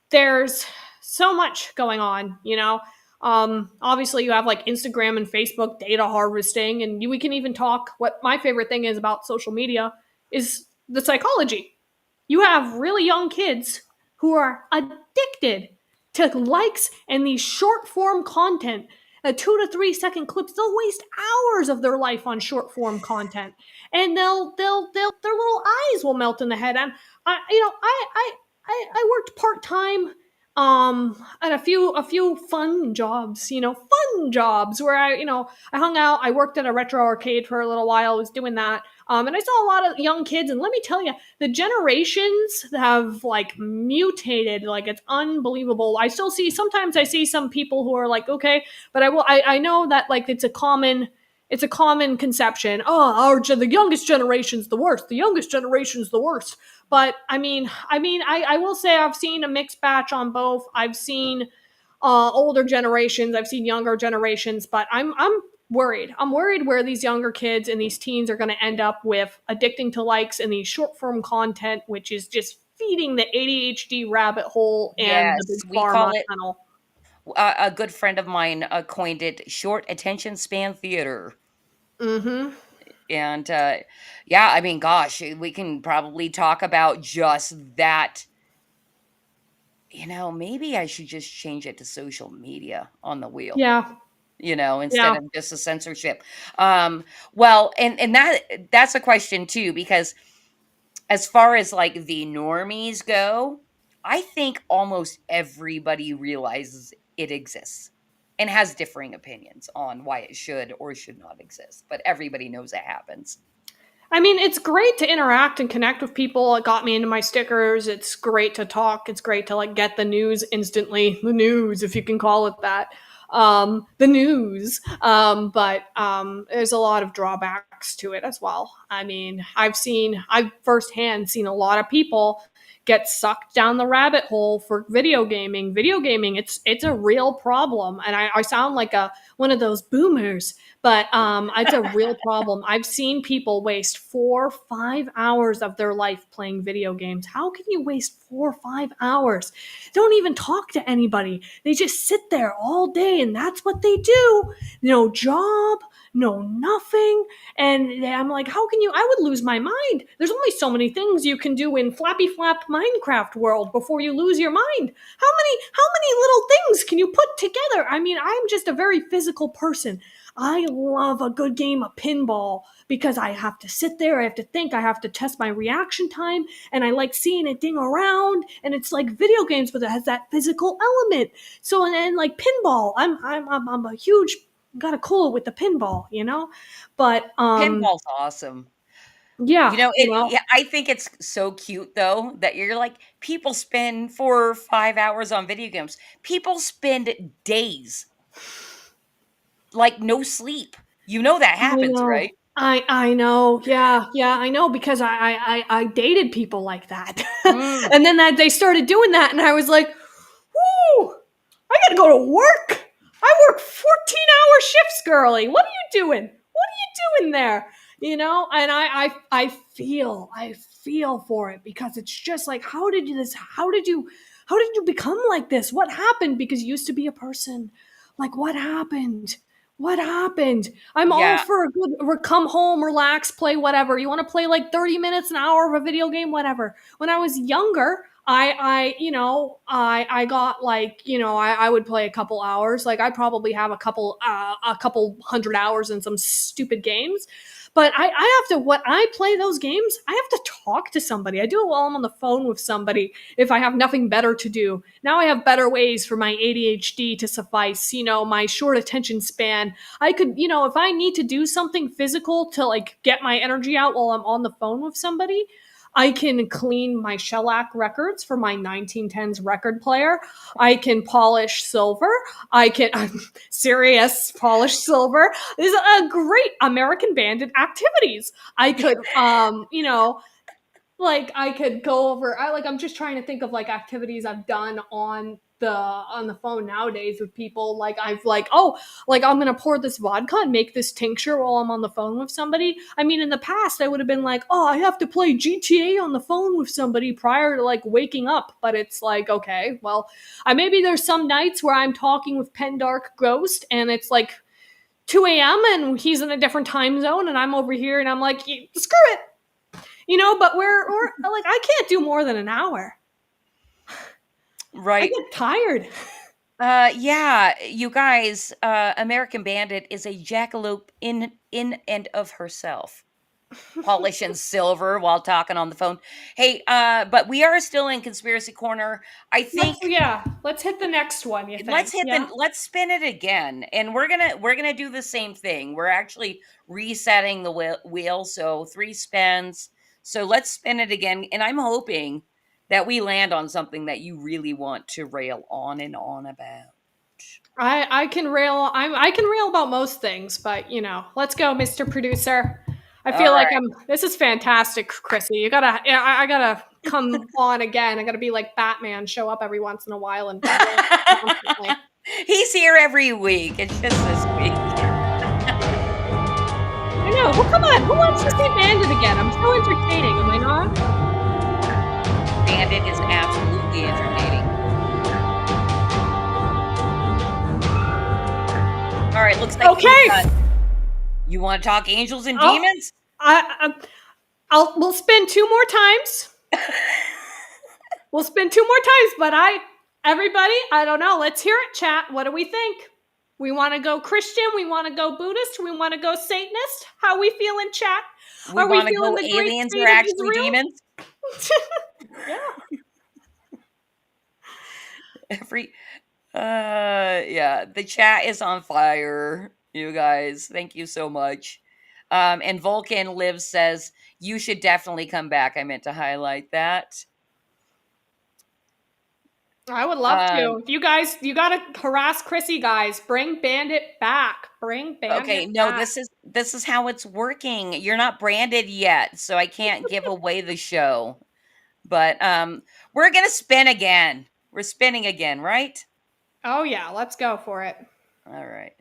there's so much going on, you know. Obviously you have like Instagram and Facebook data harvesting, and we can even talk. What my favorite thing is about social media is the psychology. You have really young kids who are addicted to likes and these short form content, 2 to 3 second clips. They'll waste hours of their life on short form content, and they'll their little eyes will melt in the head. And I worked part time at a few fun jobs, fun jobs where I hung out. I worked at a retro arcade for a little while. I was doing that. And I saw a lot of young kids, and let me tell you, the generations have like mutated. Like, it's unbelievable. Sometimes I see some people who are like, okay, but I know that like it's a common conception. Oh, the youngest generation's the worst. The youngest generation's the worst. But I will say I've seen a mixed batch on both. I've seen older generations. I've seen younger generations. But I'm worried. I'm worried where these younger kids and these teens are going to end up with addicting to likes and these short form content, which is just feeding the ADHD rabbit hole and Yes, the big pharma tunnel. A good friend of mine coined it short attention span theater. Mm-hmm. And yeah, I mean, gosh, we can probably talk about just that. Maybe I should just change it to social media on the wheel, Yeah. instead Yeah. of just a censorship. Well, and that's a question too, because as far as like the normies go, I think almost everybody realizes it exists and has differing opinions on why it should or should not exist, but everybody knows it happens. I mean, it's great to interact and connect with people. It got me into my stickers. It's great to talk. It's great to like get the news instantly. The news, if you can call it that. The news. But there's a lot of drawbacks to it as well. I mean, I've firsthand seen a lot of people get sucked down the rabbit hole for video gaming. Video gaming, it's a real problem. And I sound like one of those boomers, but it's a real problem. I've seen people waste 4 or 5 hours of their life playing video games. How can you waste 4 or 5 hours? Don't even talk to anybody. They just sit there all day, and that's what they do. No job, no nothing. And I'm like, how can you? I would lose my mind. There's only so many things you can do in Flappy Flap Minecraft world before you lose your mind. How many little things can you put together? I mean, I'm just a very physical person. I love a good game of pinball because I have to sit there, I have to think, I have to test my reaction time, and I like seeing it ding around. And it's like video games, but it has that physical element. So and like pinball, I'm a huge got a cool with the pinball, But Pinball's awesome. yeah, Yeah, I think it's so cute though that you're like, people spend 4 or 5 hours on video games. People spend days, like no sleep. That I happens, know. right? I know. Yeah, I know because I dated people like that. Mm. And then that they started doing that and I was like, "Whoo! I got to go to work. I work 14-hour shifts, girly. What are you doing? What are you doing there?" And I feel for it because it's just like, how did you become like this? What happened? Because you used to be a person. Like, what happened? What happened? I'm all Yeah. for a good come home, relax, play whatever. You want to play like 30 minutes, an hour of a video game, whatever. When I was younger, I got like, I would play a couple hours. Like I probably have a couple 100 hours in some stupid games. But I have to, when I play those games, I have to talk to somebody. I do it while I'm on the phone with somebody if I have nothing better to do. Now I have better ways for my ADHD to suffice, my short attention span. I could, if I need to do something physical to like get my energy out while I'm on the phone with somebody, I can clean my shellac records for my 1910s record player. I can polish silver. I'm serious, polish silver. These are great American Bandit activities. I could, like I could go over. I'm just trying to think of like activities I've done on the phone nowadays with people. Like I've like, oh, like I'm gonna pour this vodka and make this tincture while I'm on the phone with somebody. I mean, in the past I would have been like, oh, I have to play GTA on the phone with somebody prior to like waking up. But it's like, okay, well, maybe there's some nights where I'm talking with Pendark Ghost and it's like 2 a.m. and he's in a different time zone and I'm over here and I'm like, screw it. But we're like, I can't do more than an hour. I Right. get tired. Yeah, you guys, American Bandit is a jackalope in and of herself, polishing silver while talking on the phone. Hey, but we are still in conspiracy corner. I think Let's hit the next one. You think? Yeah. let's spin it again, and we're gonna do the same thing. We're actually resetting the wheel, so 3 spins. So let's spin it again, and I'm hoping that we land on something that you really want to rail on and on about. I can rail. I can rail about most things, but let's go, Mr. Producer. I feel All like right. This is fantastic, Chrissy. You gotta. I gotta come on again. I gotta be like Batman, show up every once in a while and constantly. He's here every week. It's just this week. I know. Well, come on. Who wants to see Bandit again? I'm so entertaining. Am I not? Bandit is absolutely entertaining. right, looks like Okay. you want to talk angels and Oh, demons? we'll spin 2 more times. We'll spin 2 more times, but everybody, I don't know. Let's hear it, chat. What do we think? We want to go Christian. We want to go Buddhist. We want to go Satanist. How we feeling, chat? We Are we want to feeling go the great aliens are state of actually Israel? demons? Yeah. Yeah, the chat is on fire, you guys. Thank you so much. And Vulcan Lives says, you should definitely come back. I meant to highlight that. I would love to. You guys, you gotta harass Chrissy, guys. Bring Bandit back. Bring Okay, Bandit no, back. this is how it's working. You're not branded yet, so I can't give away the show. But we're gonna spin again. We're spinning again, right? Oh yeah, let's go for it. All right.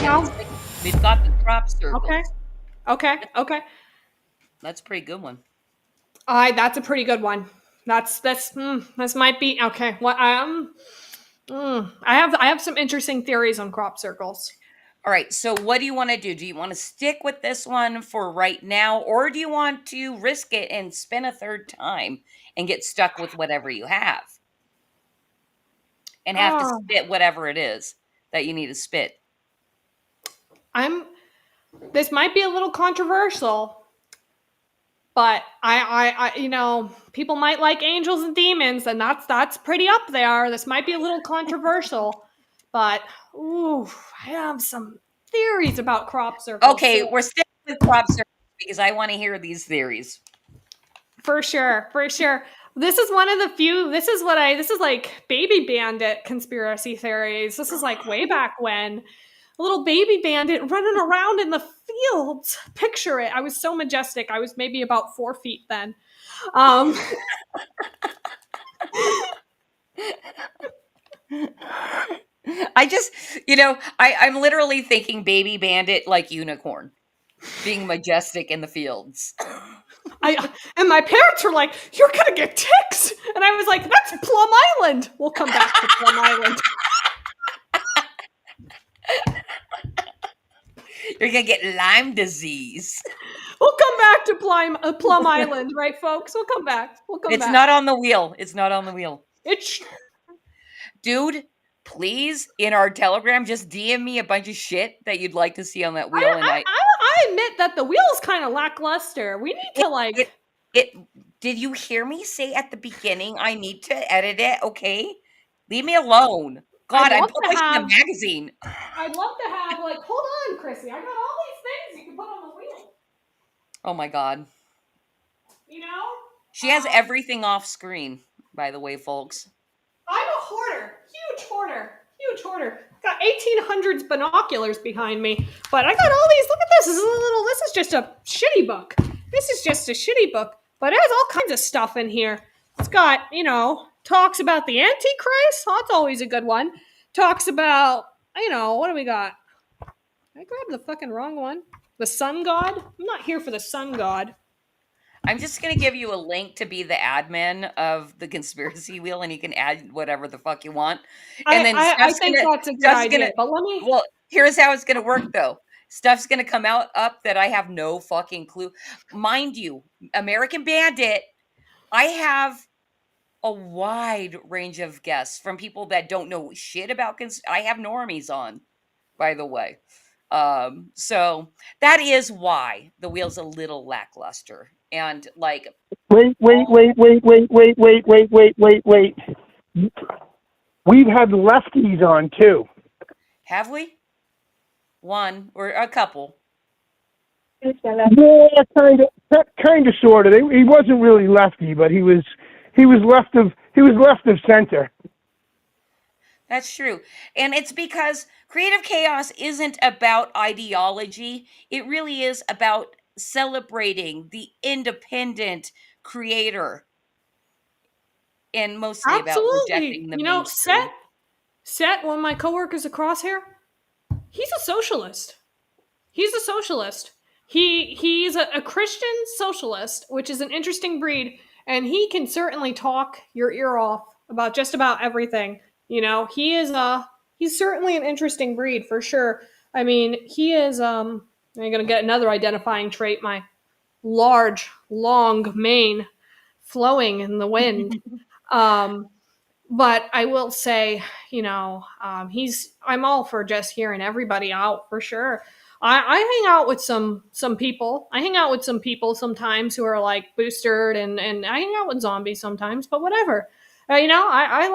Yeah, No. looks like we've got the crop Okay. circles. Okay. That's a pretty good one. That's a pretty good one. This might be okay. What I have some interesting theories on crop circles. All right. So, what do you want to do? Do you want to stick with this one for right now, or do you want to risk it and spin a third time and get stuck with whatever you have and have to Oh, spit whatever it is that you need to spit? this might be a little controversial, but people might like angels and demons, and that's pretty up there. This might be a little controversial, but ooh, I have some theories about crop circles. Okay, So we're sticking with crop circles because I want to hear these theories. for sure. This is one of the few. This is like baby bandit conspiracy theories. This is like way back when. A little baby bandit running around in the fields. Picture it. I was so majestic. I was maybe about 4 feet then. Um, I just, I'm literally thinking baby bandit like unicorn being majestic in the fields. and my parents were like, "You're gonna get ticks," and I was like, "That's Plum Island." We'll come back to Plum Island. You're going to get Lyme disease. We'll come back to Plum Island, right, folks? We'll come back. It's not on the wheel. It's not on the wheel. It's Dude, please, in our Telegram, just DM me a bunch of shit that you'd like to see on that wheel. I admit that the wheel is kind of lackluster. We need to Did you hear me say at the beginning I need to edit it? Okay, leave me alone. God, I'm publishing a magazine. I'd love to have hold on, Chrissy. I got all these things you can put on the wheel. Oh my God. You know? She has everything off screen, by the way, folks. I'm a hoarder. Huge hoarder. Got 1800s binoculars behind me. But I got all these. Look at this. This is just a shitty book. But it has all kinds of stuff in here. It's got, talks about the Antichrist. Oh, that's always a good one. Talks about, what do we got? I grabbed the fucking wrong one. The sun god? I'm not here for the sun god. I'm just going to give you a link to be the admin of the conspiracy wheel, and you can add whatever the fuck you want. And then I think that's a good idea. But let me. Well, here's how it's going to work, though. Stuff's going to come up that I have no fucking clue. Mind you, American Bandit, I have a wide range of guests from people that don't know shit about I have normies on, by the way. So that is why the wheel's a little lackluster. And like, wait. We've had lefties on too. have we? One or a couple? Yeah, kind of, sort of. He wasn't really lefty, but he was left of center. That's true. And it's because creative chaos isn't about ideology. It really is about celebrating the independent creator and mostly about rejecting the mainstream. Set one of my coworkers across here. He's a socialist. He's a socialist. He's a Christian socialist, which is an interesting breed, and he can certainly talk your ear off about just about everything. You know, he's certainly an interesting breed for sure. I mean, he is I'm gonna get another identifying trait, my large, long mane flowing in the wind. Um, but I will say, I'm all for just hearing everybody out for sure. I hang out with some people. I hang out with some people sometimes who are like boosted, and I hang out with zombies sometimes. But whatever, I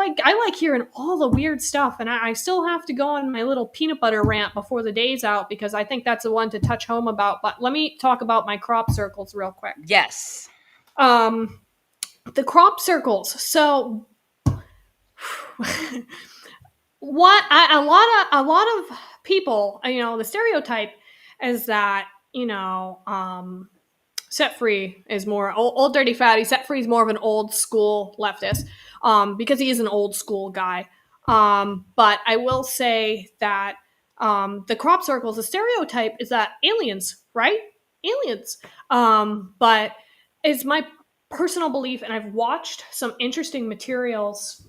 like hearing all the weird stuff, and I still have to go on my little peanut butter rant before the day's out because I think that's the one to touch home about. But let me talk about my crop circles real quick. Yes. The crop circles. So a lot of people, the stereotype is that, Set Free is more old dirty fatty. Set Free is more of an old school leftist, because he is an old school guy. But I will say that the crop circles, the stereotype is that aliens, right? Aliens. But it's my personal belief, and I've watched some interesting materials.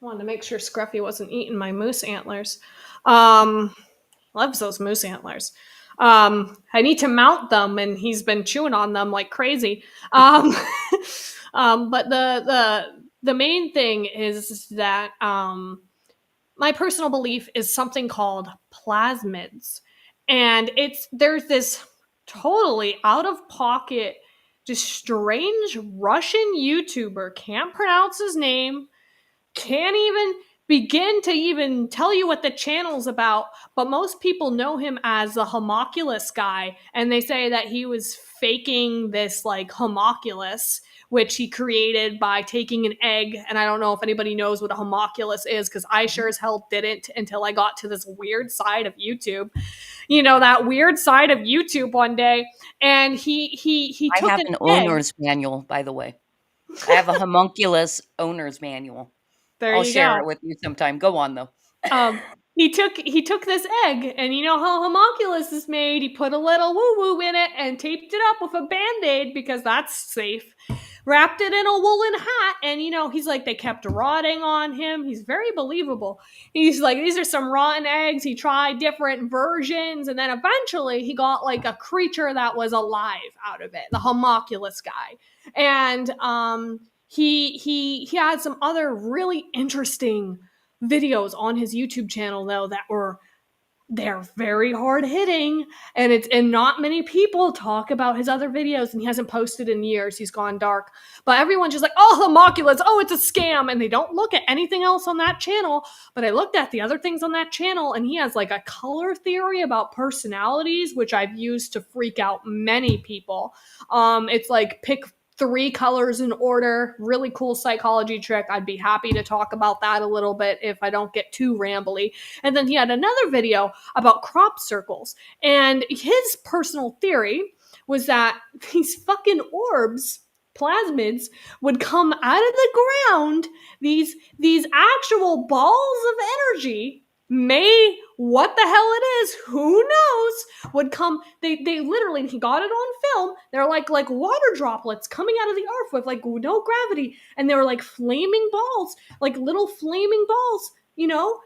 I wanted to make sure Scruffy wasn't eating my moose antlers. Loves those moose antlers. I need to mount them, and he's been chewing on them like crazy. But the main thing is that my personal belief is something called plasmids, and there's this totally out of pocket, just strange Russian YouTuber, can't pronounce his name, can't even begin to even tell you what the channel's about, but most people know him as the homunculus guy, and they say that he was faking this like homunculus, which he created by taking an egg. And I don't know if anybody knows what a homunculus is, because I sure as hell didn't until I got to this weird side of YouTube. That weird side of YouTube one day, and he I took have an an egg. owner's manual, by the way. I have a homunculus owner's manual. There I'll you share go. it with you sometime. Go on, though. He took this egg, and you know how homunculus is made. He put a little woo-woo in it and taped it up with a Band-Aid because that's safe. Wrapped it in a woolen hat, and he's like, they kept rotting on him. He's very believable. He's like, these are some rotten eggs. He tried different versions, and then eventually he got like a creature that was alive out of it, the homunculus guy. And he had some other really interesting videos on his YouTube channel though they're very hard hitting, and not many people talk about his other videos, and he hasn't posted in years. He's gone dark, but everyone's just like, oh, homunculus, oh, it's a scam, and they don't look at anything else on that channel. But I looked at the other things on that channel, and he has like a color theory about personalities, which I've used to freak out many people. It's like pick 3 colors in order. Really cool psychology trick. I'd be happy to talk about that a little bit if I don't get too rambly. And then he had another video about crop circles. And his personal theory was that these fucking orbs, plasmids, would come out of the ground, these actual balls of energy, what the hell it is, who knows, would come. They literally, he got it on film, they're like water droplets coming out of the earth with like no gravity, and they were like flaming balls, like little flaming balls.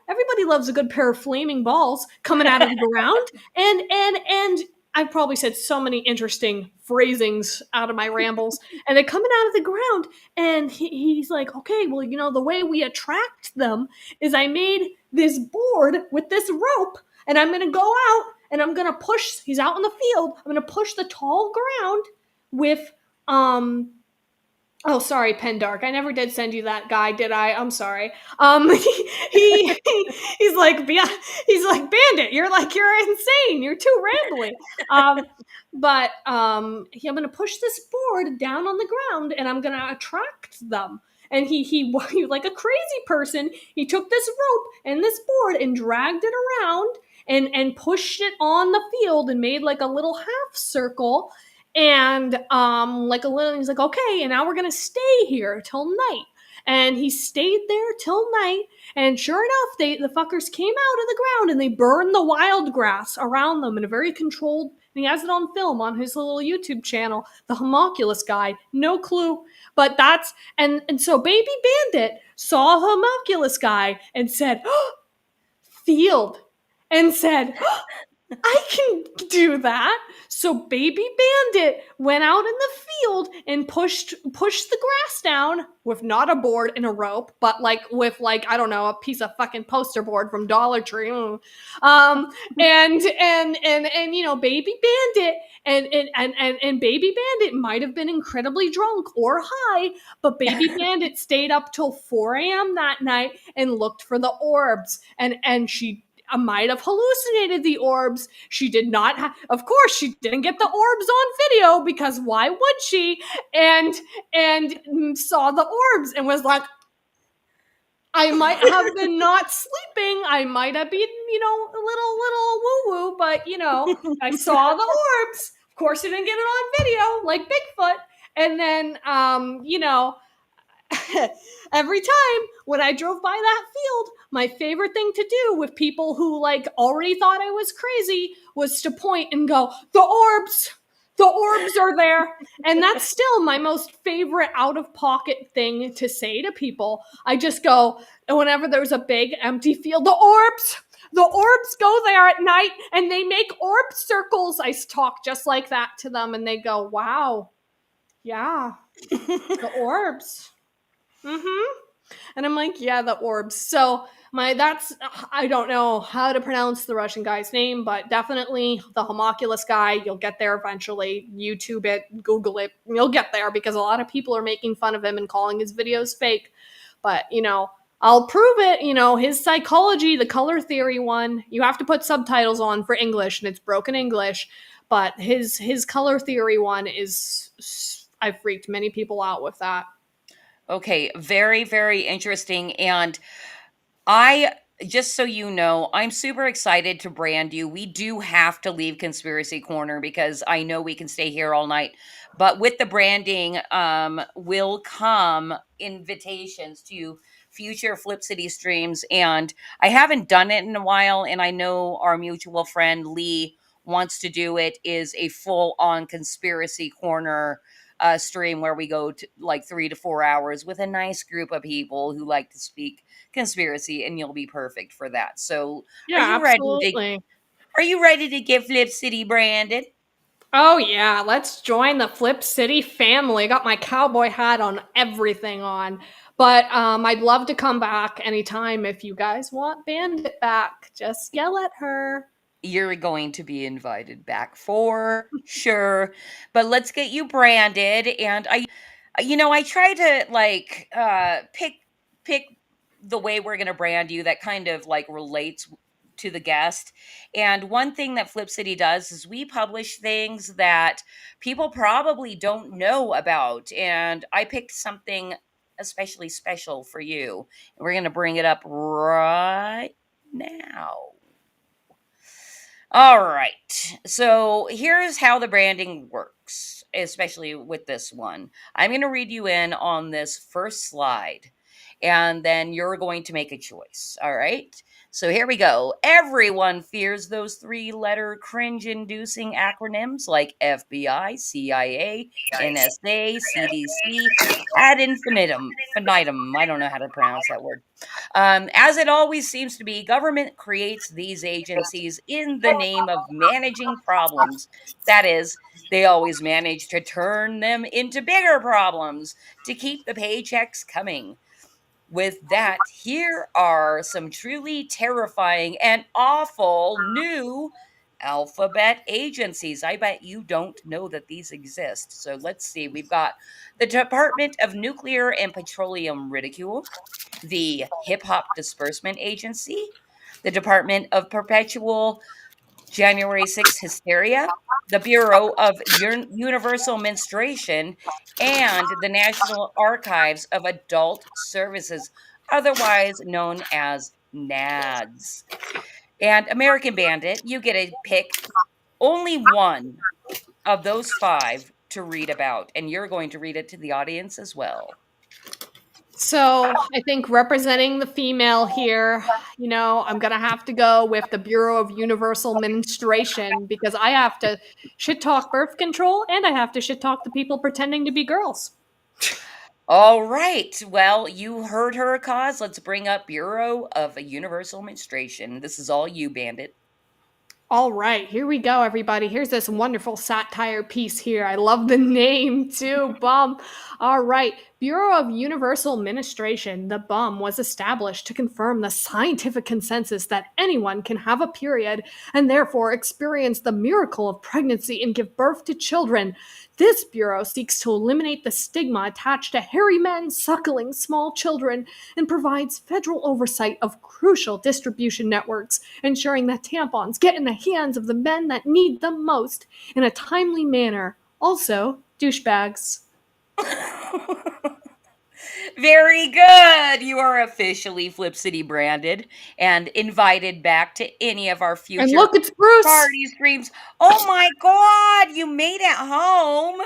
Everybody loves a good pair of flaming balls coming out of the ground. And I've probably said so many interesting phrasings out of my rambles, and they're coming out of the ground, and he's like, okay, well, the way we attract them is I made this board with this rope, and I'm going to go out, and I'm going to push, he's out in the field, I'm going to push the tall ground with, oh, sorry, Pendark. I never did send you that guy, did I? I'm sorry. He's like, Bandit, you're insane. You're too rambly. But I'm going to push this board down on the ground, and I'm going to attract them. And he like a crazy person, he took this rope and this board and dragged it around and pushed it on the field and made like a little half circle. And like a little, he's like, okay, and now we're gonna stay here till night. And he stayed there till night. And sure enough, the fuckers came out of the ground and they burned the wild grass around them in a very controlled. And he has it on film on his little YouTube channel. The homunculus guy, no clue, but that's and so Baby Bandit saw a homunculus guy and said, oh, "Field," and said, oh, I can do that. So Baby Bandit went out in the field and pushed the grass down with not a board and a rope, but with I don't know, a piece of fucking poster board from Dollar Tree. And Baby Bandit and Baby Bandit might have been incredibly drunk or high, but Baby Bandit stayed up till 4 a.m. that night and looked for the orbs, and she might have hallucinated the orbs. She did not of course she didn't get the orbs on video, because why would she? And saw the orbs and was like, I might have been not sleeping. I might have been, a little woo-woo, but I saw the orbs. Of course I didn't get it on video like Bigfoot. And then every time when I drove by that field, my favorite thing to do with people who already thought I was crazy was to point and go, the orbs are there. And that's still my most favorite out of pocket thing to say to people. I just go, whenever there's a big empty field, the orbs go there at night and they make orb circles. I talk just like that to them and they go, wow, yeah, the orbs. And I'm like, yeah, the orbs. So I don't know how to pronounce the Russian guy's name, but definitely the homunculus guy. You'll get there eventually. YouTube it, Google it. You'll get there, because a lot of people are making fun of him and calling his videos fake. But, I'll prove it. His psychology, the color theory one, you have to put subtitles on for English, and it's broken English. But his color theory one I freaked many people out with that. Okay, very, very interesting. And just so you know, I'm super excited to brand you. We do have to leave Conspiracy Corner because I know we can stay here all night. But with the branding, will come invitations to future Flip City streams. And I haven't done it in a while. And I know our mutual friend Lee wants to do it, is a full on Conspiracy Corner stream where we go to 3 to 4 hours with a nice group of people who like to speak conspiracy, and you'll be perfect for that. So Yeah, absolutely. Are you ready to get Flip City branded? Oh yeah, let's join the Flip City family. Got my cowboy hat on, everything on. But I'd love to come back anytime if you guys want Bandit back. Just yell at her. You're going to be invited back for sure. But let's get you branded. And I try to pick the way we're going to brand you that kind of relates to the guest. And one thing that Flip City does is we publish things that people probably don't know about. And I picked something especially special for you. And we're going to bring it up right now. All right. So here's how the branding works, especially with this one. I'm going to read you in on this first slide, and then you're going to make a choice. All right. So here we go. Everyone fears those 3-letter cringe-inducing acronyms like FBI, CIA, NSA, CDC, ad infinitum. Finitum. I don't know how to pronounce that word. As it always seems to be, government creates these agencies in the name of managing problems. That is, they always manage to turn them into bigger problems to keep the paychecks coming. With that, here are some truly terrifying and awful new alphabet agencies. I bet you don't know that these exist. So let's see. We've got the Department of Nuclear and Petroleum Ridicule, the Hip Hop Disbursement Agency, the Department of Perpetual January 6th Hysteria, the Bureau of Universal Menstruation, and the National Archives of Adult Services, otherwise known as NADS. And American Bandit, you get to pick only one of those 5 to read about, and you're going to read it to the audience as well. So I think representing the female here, I'm going to have to go with the Bureau of Universal Menstruation because I have to shit talk birth control and I have to shit talk the people pretending to be girls. All right. Well, you heard her cause. Let's bring up Bureau of Universal Menstruation. This is all you, Bandit. All right, here we go, everybody. Here's this wonderful satire piece here. I love the name too, Bum. All right, Bureau of Universal Ministration, the BUM, was established to confirm the scientific consensus that anyone can have a period and therefore experience the miracle of pregnancy and give birth to children. This bureau seeks to eliminate the stigma attached to hairy men suckling small children and provides federal oversight of crucial distribution networks, ensuring that tampons get in the hands of the men that need them most in a timely manner. Also, douchebags. Very good. You are officially Flip City branded and invited back to any of our And future look, it's Bruce. party streams. Oh my God, you made it home.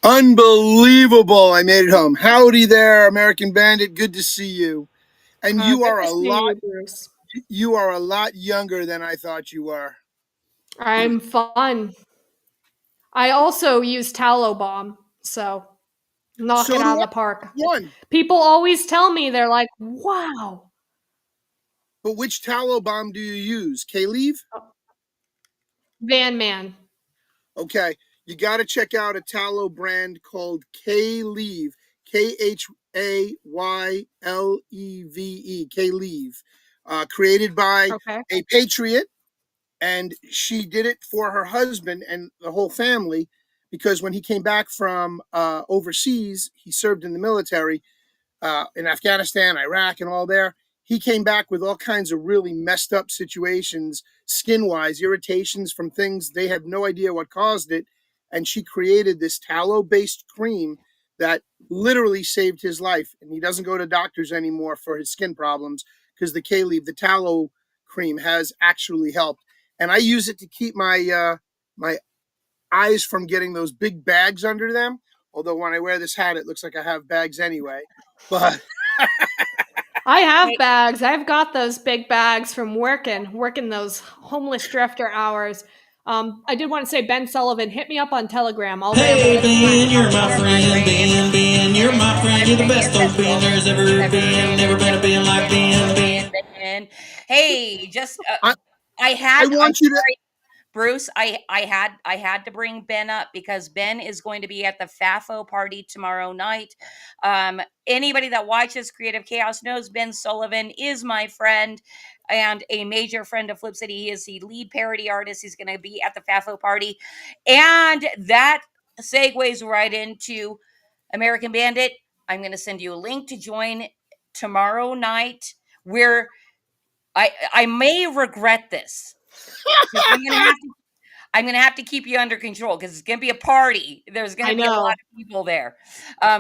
Unbelievable. I made it home. Howdy there, American Bandit. Good to see you. And Good to see you, Bruce. you are a lot younger than I thought you were. I'm fun. I also use tallow bomb, so knock So it do out of I. the park. One. People always tell me, they're like, wow. But which tallow bomb do you use? K-Leave? Van Man. Okay. You got to check out a tallow brand called K-Leave. K-H-A-Y-L-E-V-E. K-Leave. Created by Okay. a patriot. And she did it for her husband and the whole family because when he came back from overseas, he served in the military in Afghanistan, Iraq, and all there. He came back with all kinds of really messed up situations, skin wise, irritations from things they had no idea what caused it. And she created this tallow based cream that literally saved his life. And he doesn't go to doctors anymore for his skin problems because the K-Leave, the tallow cream, has actually helped. And I use it to keep my eyes from getting those big bags under them. Although when I wear this hat, it looks like I have bags anyway. But I have bags. I've got those big bags from working those homeless drifter hours. I did want to say, Ben Sullivan, hit me up on Telegram. I'll Hey, ramble. Ben, you're my friend. Ben, you're my friend. You're the best old Ben there's ever been. Never been a Ben like Ben. Hey, just I, I'm want you to. sorry, Bruce. I had to bring Ben up because Ben is going to be at the FAFO party tomorrow night. Anybody that watches Creative Chaos knows Ben Sullivan is my friend and a major friend of Flip City. He is the lead parody artist. He's going to be at the FAFO party, and that segues right into American Bandit. I'm going to send you a link to join tomorrow night. Where I may regret this. I'm gonna have to keep you under control because it's gonna be a party. There's gonna I be a lot know. of people there.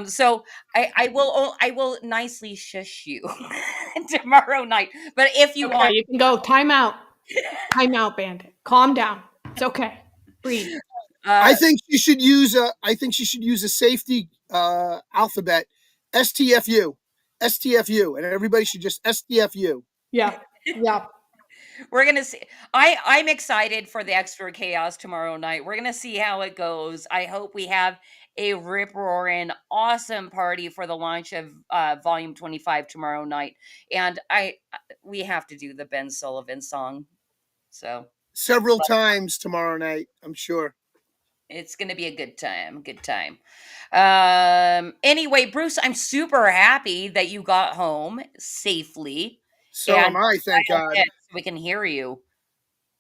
So I will nicely shush you tomorrow night. But if you Okay, want, you can go. Time out. Time out, Bandit. Calm down. It's okay. Breathe. I think she should use a. I think she should use a safety alphabet. STFU, STFU, and everybody should just STFU. Yeah. Yeah. we're gonna see. I'm excited for the extra chaos tomorrow night. We're gonna see how it goes. I hope we have a rip roaring awesome party for the launch of volume 25 tomorrow night. And we have to do the Ben Sullivan song. So Several times tomorrow night, I'm sure. it's going to be a good time. Good time. Anyway, Bruce, I'm super happy that you got home safely So and am I, thank so God. we can hear you.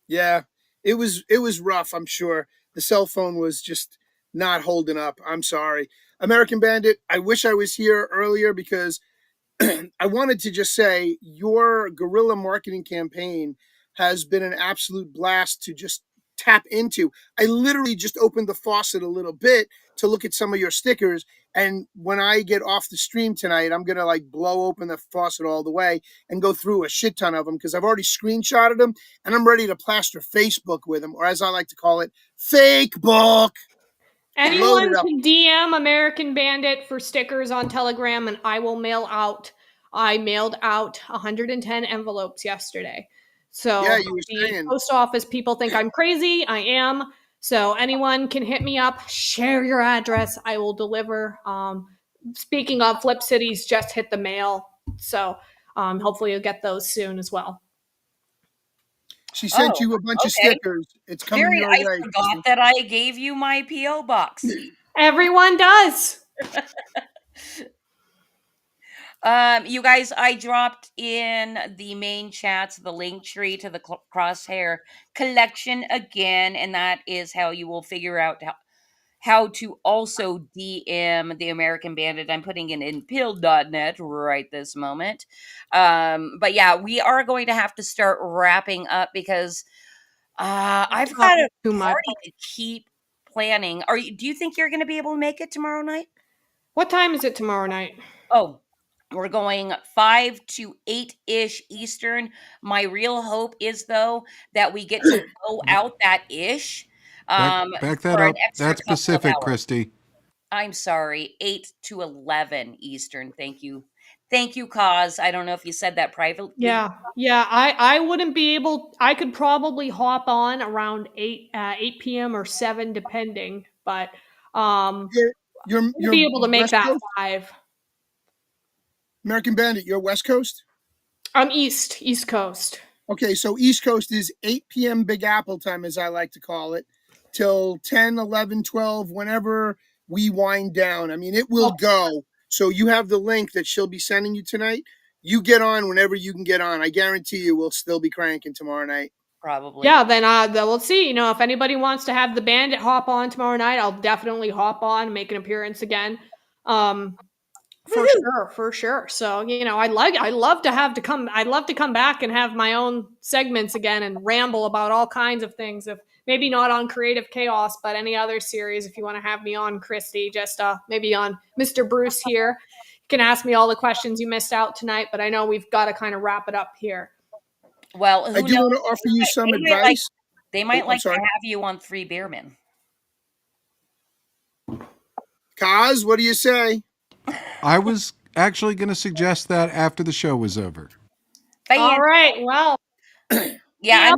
Yeah, it was rough. I'm sure the cell phone was just not holding up. I'm sorry, American Bandit. I wish I was here earlier because I wanted to just say your guerrilla marketing campaign has been an absolute blast to just tap into. I literally just opened the faucet a little bit to look at some of your stickers. And when I get off the stream tonight, I'm going to like blow open the faucet all the way and go through a shit ton of them because I've already screenshotted them and I'm ready to plaster Facebook with them, or as I like to call it, fake book. Anyone up. can DM American Bandit for stickers on Telegram, and I will mail out. I mailed out 110 envelopes yesterday. So Yeah, you were the saying. post office people think I'm crazy. I am. So anyone can hit me up, share your address. I will deliver. Speaking of, Flip Cities just hit the mail. So hopefully you'll get those soon as well. She sent Oh, you a bunch of okay. stickers. It's coming your I way. forgot that I gave you my P.O. box. Everyone does. You guys, I dropped in the main chats the link tree to the Crosshair collection again, and that is how you will figure out how to also DM the American Bandit. I'm putting it in pill.net right this moment. But yeah, we are going to have to start wrapping up because I've got a Too much. party to keep planning. Do you think you're going to be able to make it tomorrow night? What time is it tomorrow night? Oh, we're going 5 to 8-ish Eastern. My real hope is though that we get to go out that ish Back that for an up. extra That's couple of Pacific, hours. Christy. I'm sorry, 8 to 11 Eastern. Thank you. Thank you, Cause. I don't know if you said that privately. Yeah. I wouldn't be able. I could probably hop on around 8 p.m. or 7, depending. But You're we'll be able to make West that Coast? 5. American Bandit, you're West Coast? I'm East Coast. Okay, so East Coast is 8 p.m. Big Apple time, as I like to call it, till 10, 11, 12, whenever we wind down. I mean, it will go. So you have the link that she'll be sending you tonight. You get on whenever you can get on. I guarantee you we'll still be cranking tomorrow night. Probably. Yeah, then we'll see. If anybody wants to have the Bandit hop on tomorrow night, I'll definitely hop on, make an appearance again. For sure. So, I'd love to come back and have my own segments again and ramble about all kinds of things. If maybe not on Creative Chaos, but any other series, if you want to have me on, Christy, just maybe on Mr. Bruce here. You can ask me all the questions you missed out tonight, but I know we've got to kind of wrap it up here. Well, I do want to offer you some advice. They might like to sorry. have you on 3 Beermen. Kaz, what do you say? I was actually going to suggest that after the show was over. All right. Well, yeah,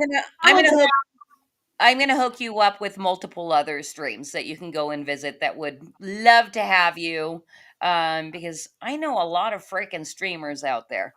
I'm gonna hook you up with multiple other streams that you can go and visit that would love to have you. Because I know a lot of freaking streamers out there.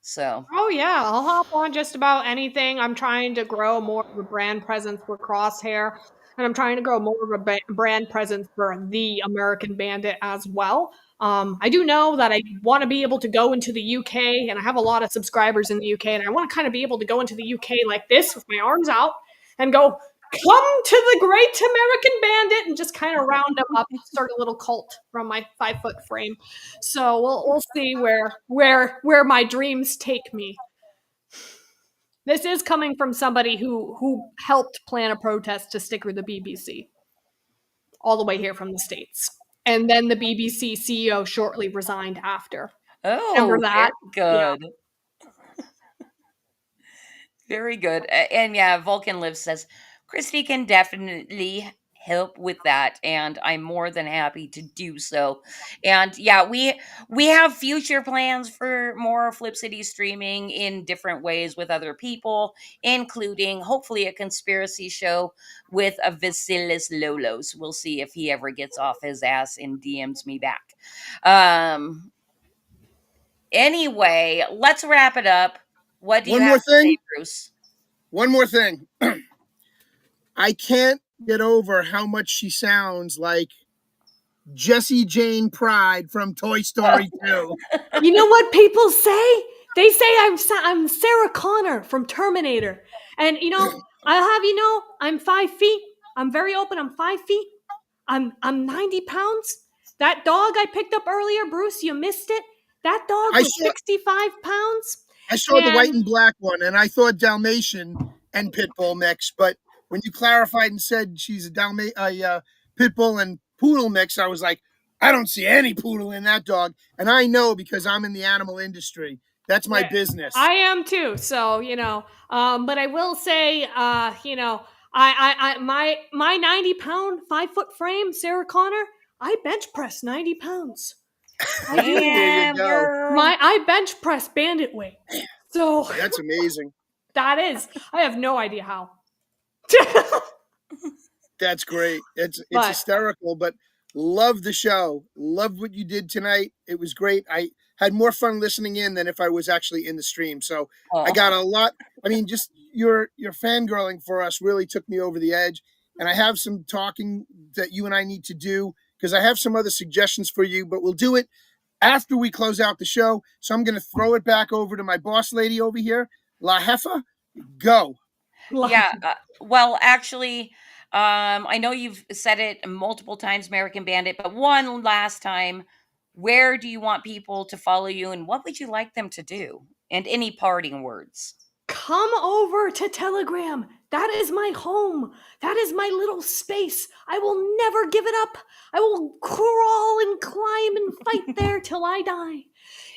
So oh yeah, I'll hop on just about anything. I'm trying to grow more of a brand presence for Crosshair, and I'm trying to grow more of a brand presence for the American Bandit as well. I do know that I want to be able to go into the UK, and I have a lot of subscribers in the UK, and I want to kind of be able to go into the UK like this with my arms out and go, "Come to the Great American Bandit," and just kind of round them up, start a little cult from my 5-foot frame. So we'll see where my dreams take me. This is coming from somebody who helped plan a protest to sticker the BBC, all the way here from the States, and then the BBC CEO shortly resigned after. Remember that? Very good. Yeah. Very good. And yeah, Vulcan Live says Christy can definitely help with that, and I'm more than happy to do so. And yeah, we have future plans for more Flip City streaming in different ways with other people, including hopefully a conspiracy show with a Vasilis Lolos. We'll see if he ever gets off his ass and DMs me back. Anyway, let's wrap it up. What do you have to say, Bruce? One more thing. I can't get over how much she sounds like Jessie Jane Pride from Toy Story 2. You know what people say? They say I'm Sarah Connor from Terminator. And I'll have you know, I'm 5 feet. I'm very open. I'm 5 feet. I'm 90 pounds. That dog I picked up earlier, Bruce, you missed it. That dog was 65 pounds. I saw the white and black one, and I thought Dalmatian and Pitbull mix. But when you clarified and said she's a Pitbull and Poodle mix, I was like, I don't see any poodle in that dog. And I know because I'm in the animal industry. That's my business. I am too. So, but I will say, My 90-pound, 5-foot frame, Sarah Connor. I bench press 90 pounds. I do. There you Damn, go. girl. I bench press bandit weight. So That's amazing. that is. I have no idea how. That's great. It's But hysterical, but love the show. Love what you did tonight. It was great. I had more fun listening in than if I was actually in the stream. So I Oh, got a lot. I mean, just your fangirling for us really took me over the edge. And I have some talking that you and I need to do because I have some other suggestions for you, but we'll do it after we close out the show. So I'm going to throw it back over to my boss lady over here, La Jefa. Go. yeah. Well, actually, I know you've said it multiple times, American Bandit, but one last time, where do you want people to follow you and what would you like them to do? And any parting words? come over to Telegram. That is my home. That is my little space. I will never give it up. I will crawl and climb and fight there till I die.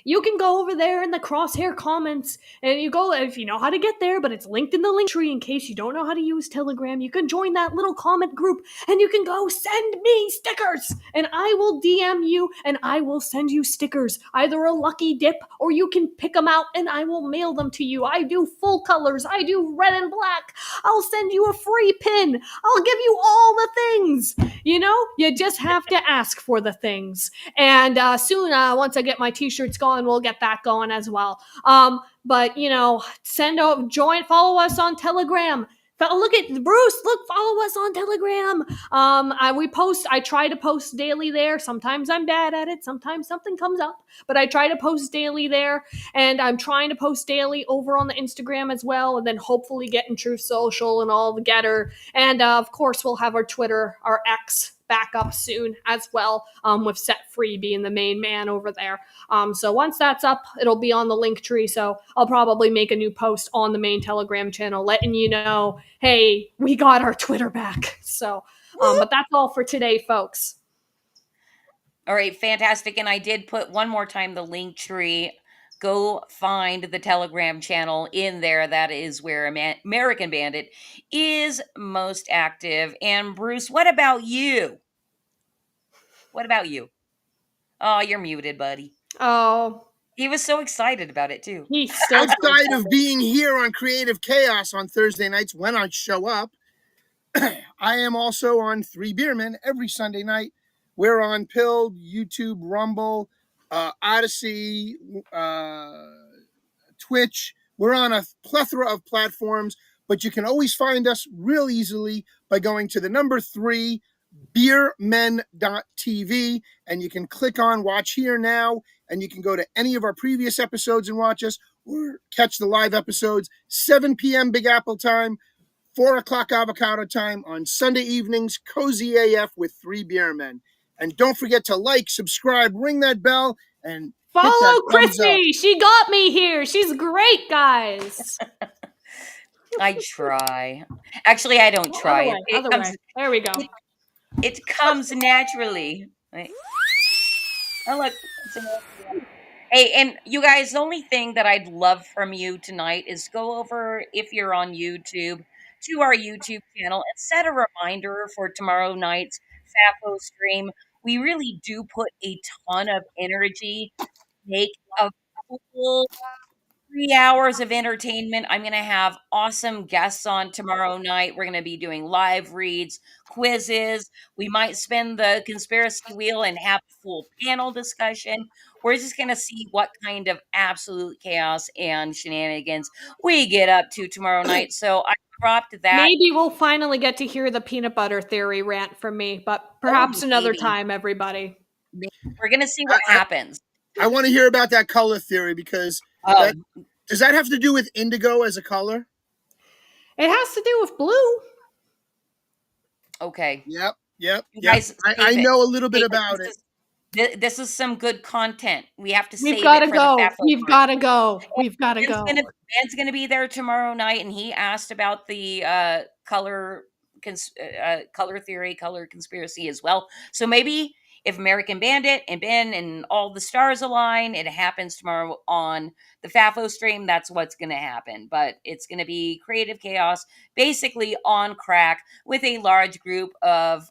You can go over there in the crosshair comments and you go if you know how to get there, but it's linked in the link tree in case you don't know how to use Telegram. You can join that little comment group and you can go send me stickers and I will DM you and I will send you stickers, either a lucky dip or you can pick them out and I will mail them to you. I do full colors, I do red and black. I'll send you a free pin. I'll give you all the things. You know, you just have to ask for the things. And soon, once I get my t-shirts going, we'll get that going as well. But you know, follow us on Telegram. Look at Bruce. Look, follow us on Telegram. I try to post daily there. Sometimes I'm bad at it. Sometimes something comes up, but I try to post daily there. And I'm trying to post daily over on the Instagram as well. And then hopefully get in Truth Social and all the Getter. And of course, we'll have our Twitter, our X back up soon as well, with Set Free being the main man over there. So once that's up, it'll be on the link tree. So I'll probably make a new post on the main Telegram channel letting you know, hey, we got our Twitter back. So, but that's all for today, folks. All right, fantastic. And I did put one more time the link tree. Go find the Telegram channel in there. That is where American Bandit is most active. And Bruce, what about you? What about you? Oh, you're muted, buddy. Oh, He was so excited about it too. he's still Outside of being here on Creative Chaos on Thursday nights when I show up, I am also on Three Beermen every Sunday night. We're on Pilled, YouTube, Rumble, Odyssey, Twitch. We're on a plethora of platforms, but you can always find us real easily by going to the number 3 beermen.tv and you can click on watch here now and you can go to any of our previous episodes and watch us or catch the live episodes 7 p.m. Big Apple time, 4 o'clock avocado time on Sunday evenings, Cozy AF with Three Beermen. And don't forget to like, subscribe, ring that bell, and follow thumbs up. Chrissy. She got me here. She's great, guys. I try. Actually, I don't try. Other way. There we go. It comes naturally. Right? Oh, look. Hey, and you guys, the only thing that I'd love from you tonight is go over, if you're on YouTube, to our YouTube channel and set a reminder for tomorrow night's FAFO stream. We really do put a ton of energy, make a full 3 hours of entertainment. I'm going to have awesome guests on tomorrow night. We're going to be doing live reads, quizzes. We might spin the conspiracy wheel and have a full panel discussion. We're just going to see what kind of absolute chaos and shenanigans we get up to tomorrow night. So I dropped that. Maybe we'll finally get to hear the peanut butter theory rant from me, but perhaps another time, everybody. We're going to see what happens. I want to hear about that color theory because does that have to do with indigo as a color? It has to do with blue. Okay. Yep. You guys, I know a little bit about it. This is some good content. We have to save We've got to it for go. the FAFO We've got to go. We've got to go. Ben's going to be there tomorrow night, and he asked about the color theory, color conspiracy as well. So maybe if American Bandit and Ben and all the stars align, it happens tomorrow on the FAFO stream. That's what's going to happen. But it's going to be creative chaos, basically on crack with a large group of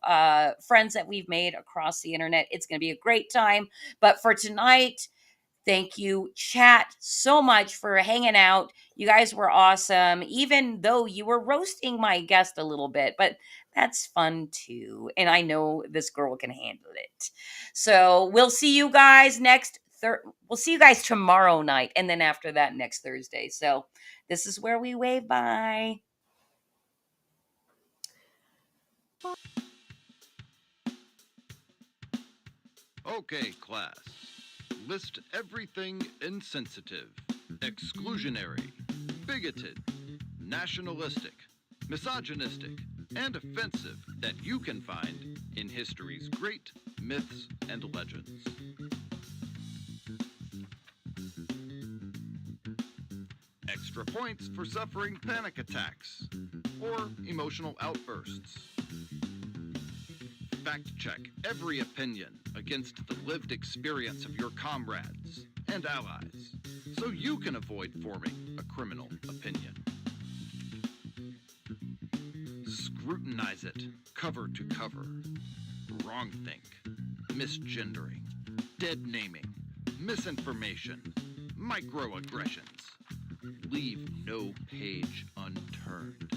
friends that we've made across the internet. It's going to be a great time. But for tonight, thank you, chat, so much for hanging out. You guys were awesome, even though you were roasting my guest a little bit, but that's fun too. And I know this girl can handle it. So we'll see you guys we'll see you guys tomorrow night. And then after that, next Thursday. So this is where we wave bye. Okay, class. List everything insensitive, exclusionary, bigoted, nationalistic, misogynistic, and offensive that you can find in history's great myths and legends. Extra points for suffering panic attacks or emotional outbursts. Fact check every opinion against the lived experience of your comrades and allies, so you can avoid forming a criminal opinion. Scrutinize it cover to cover. Wrongthink, misgendering, dead naming, misinformation, microaggressions. Leave no page unturned.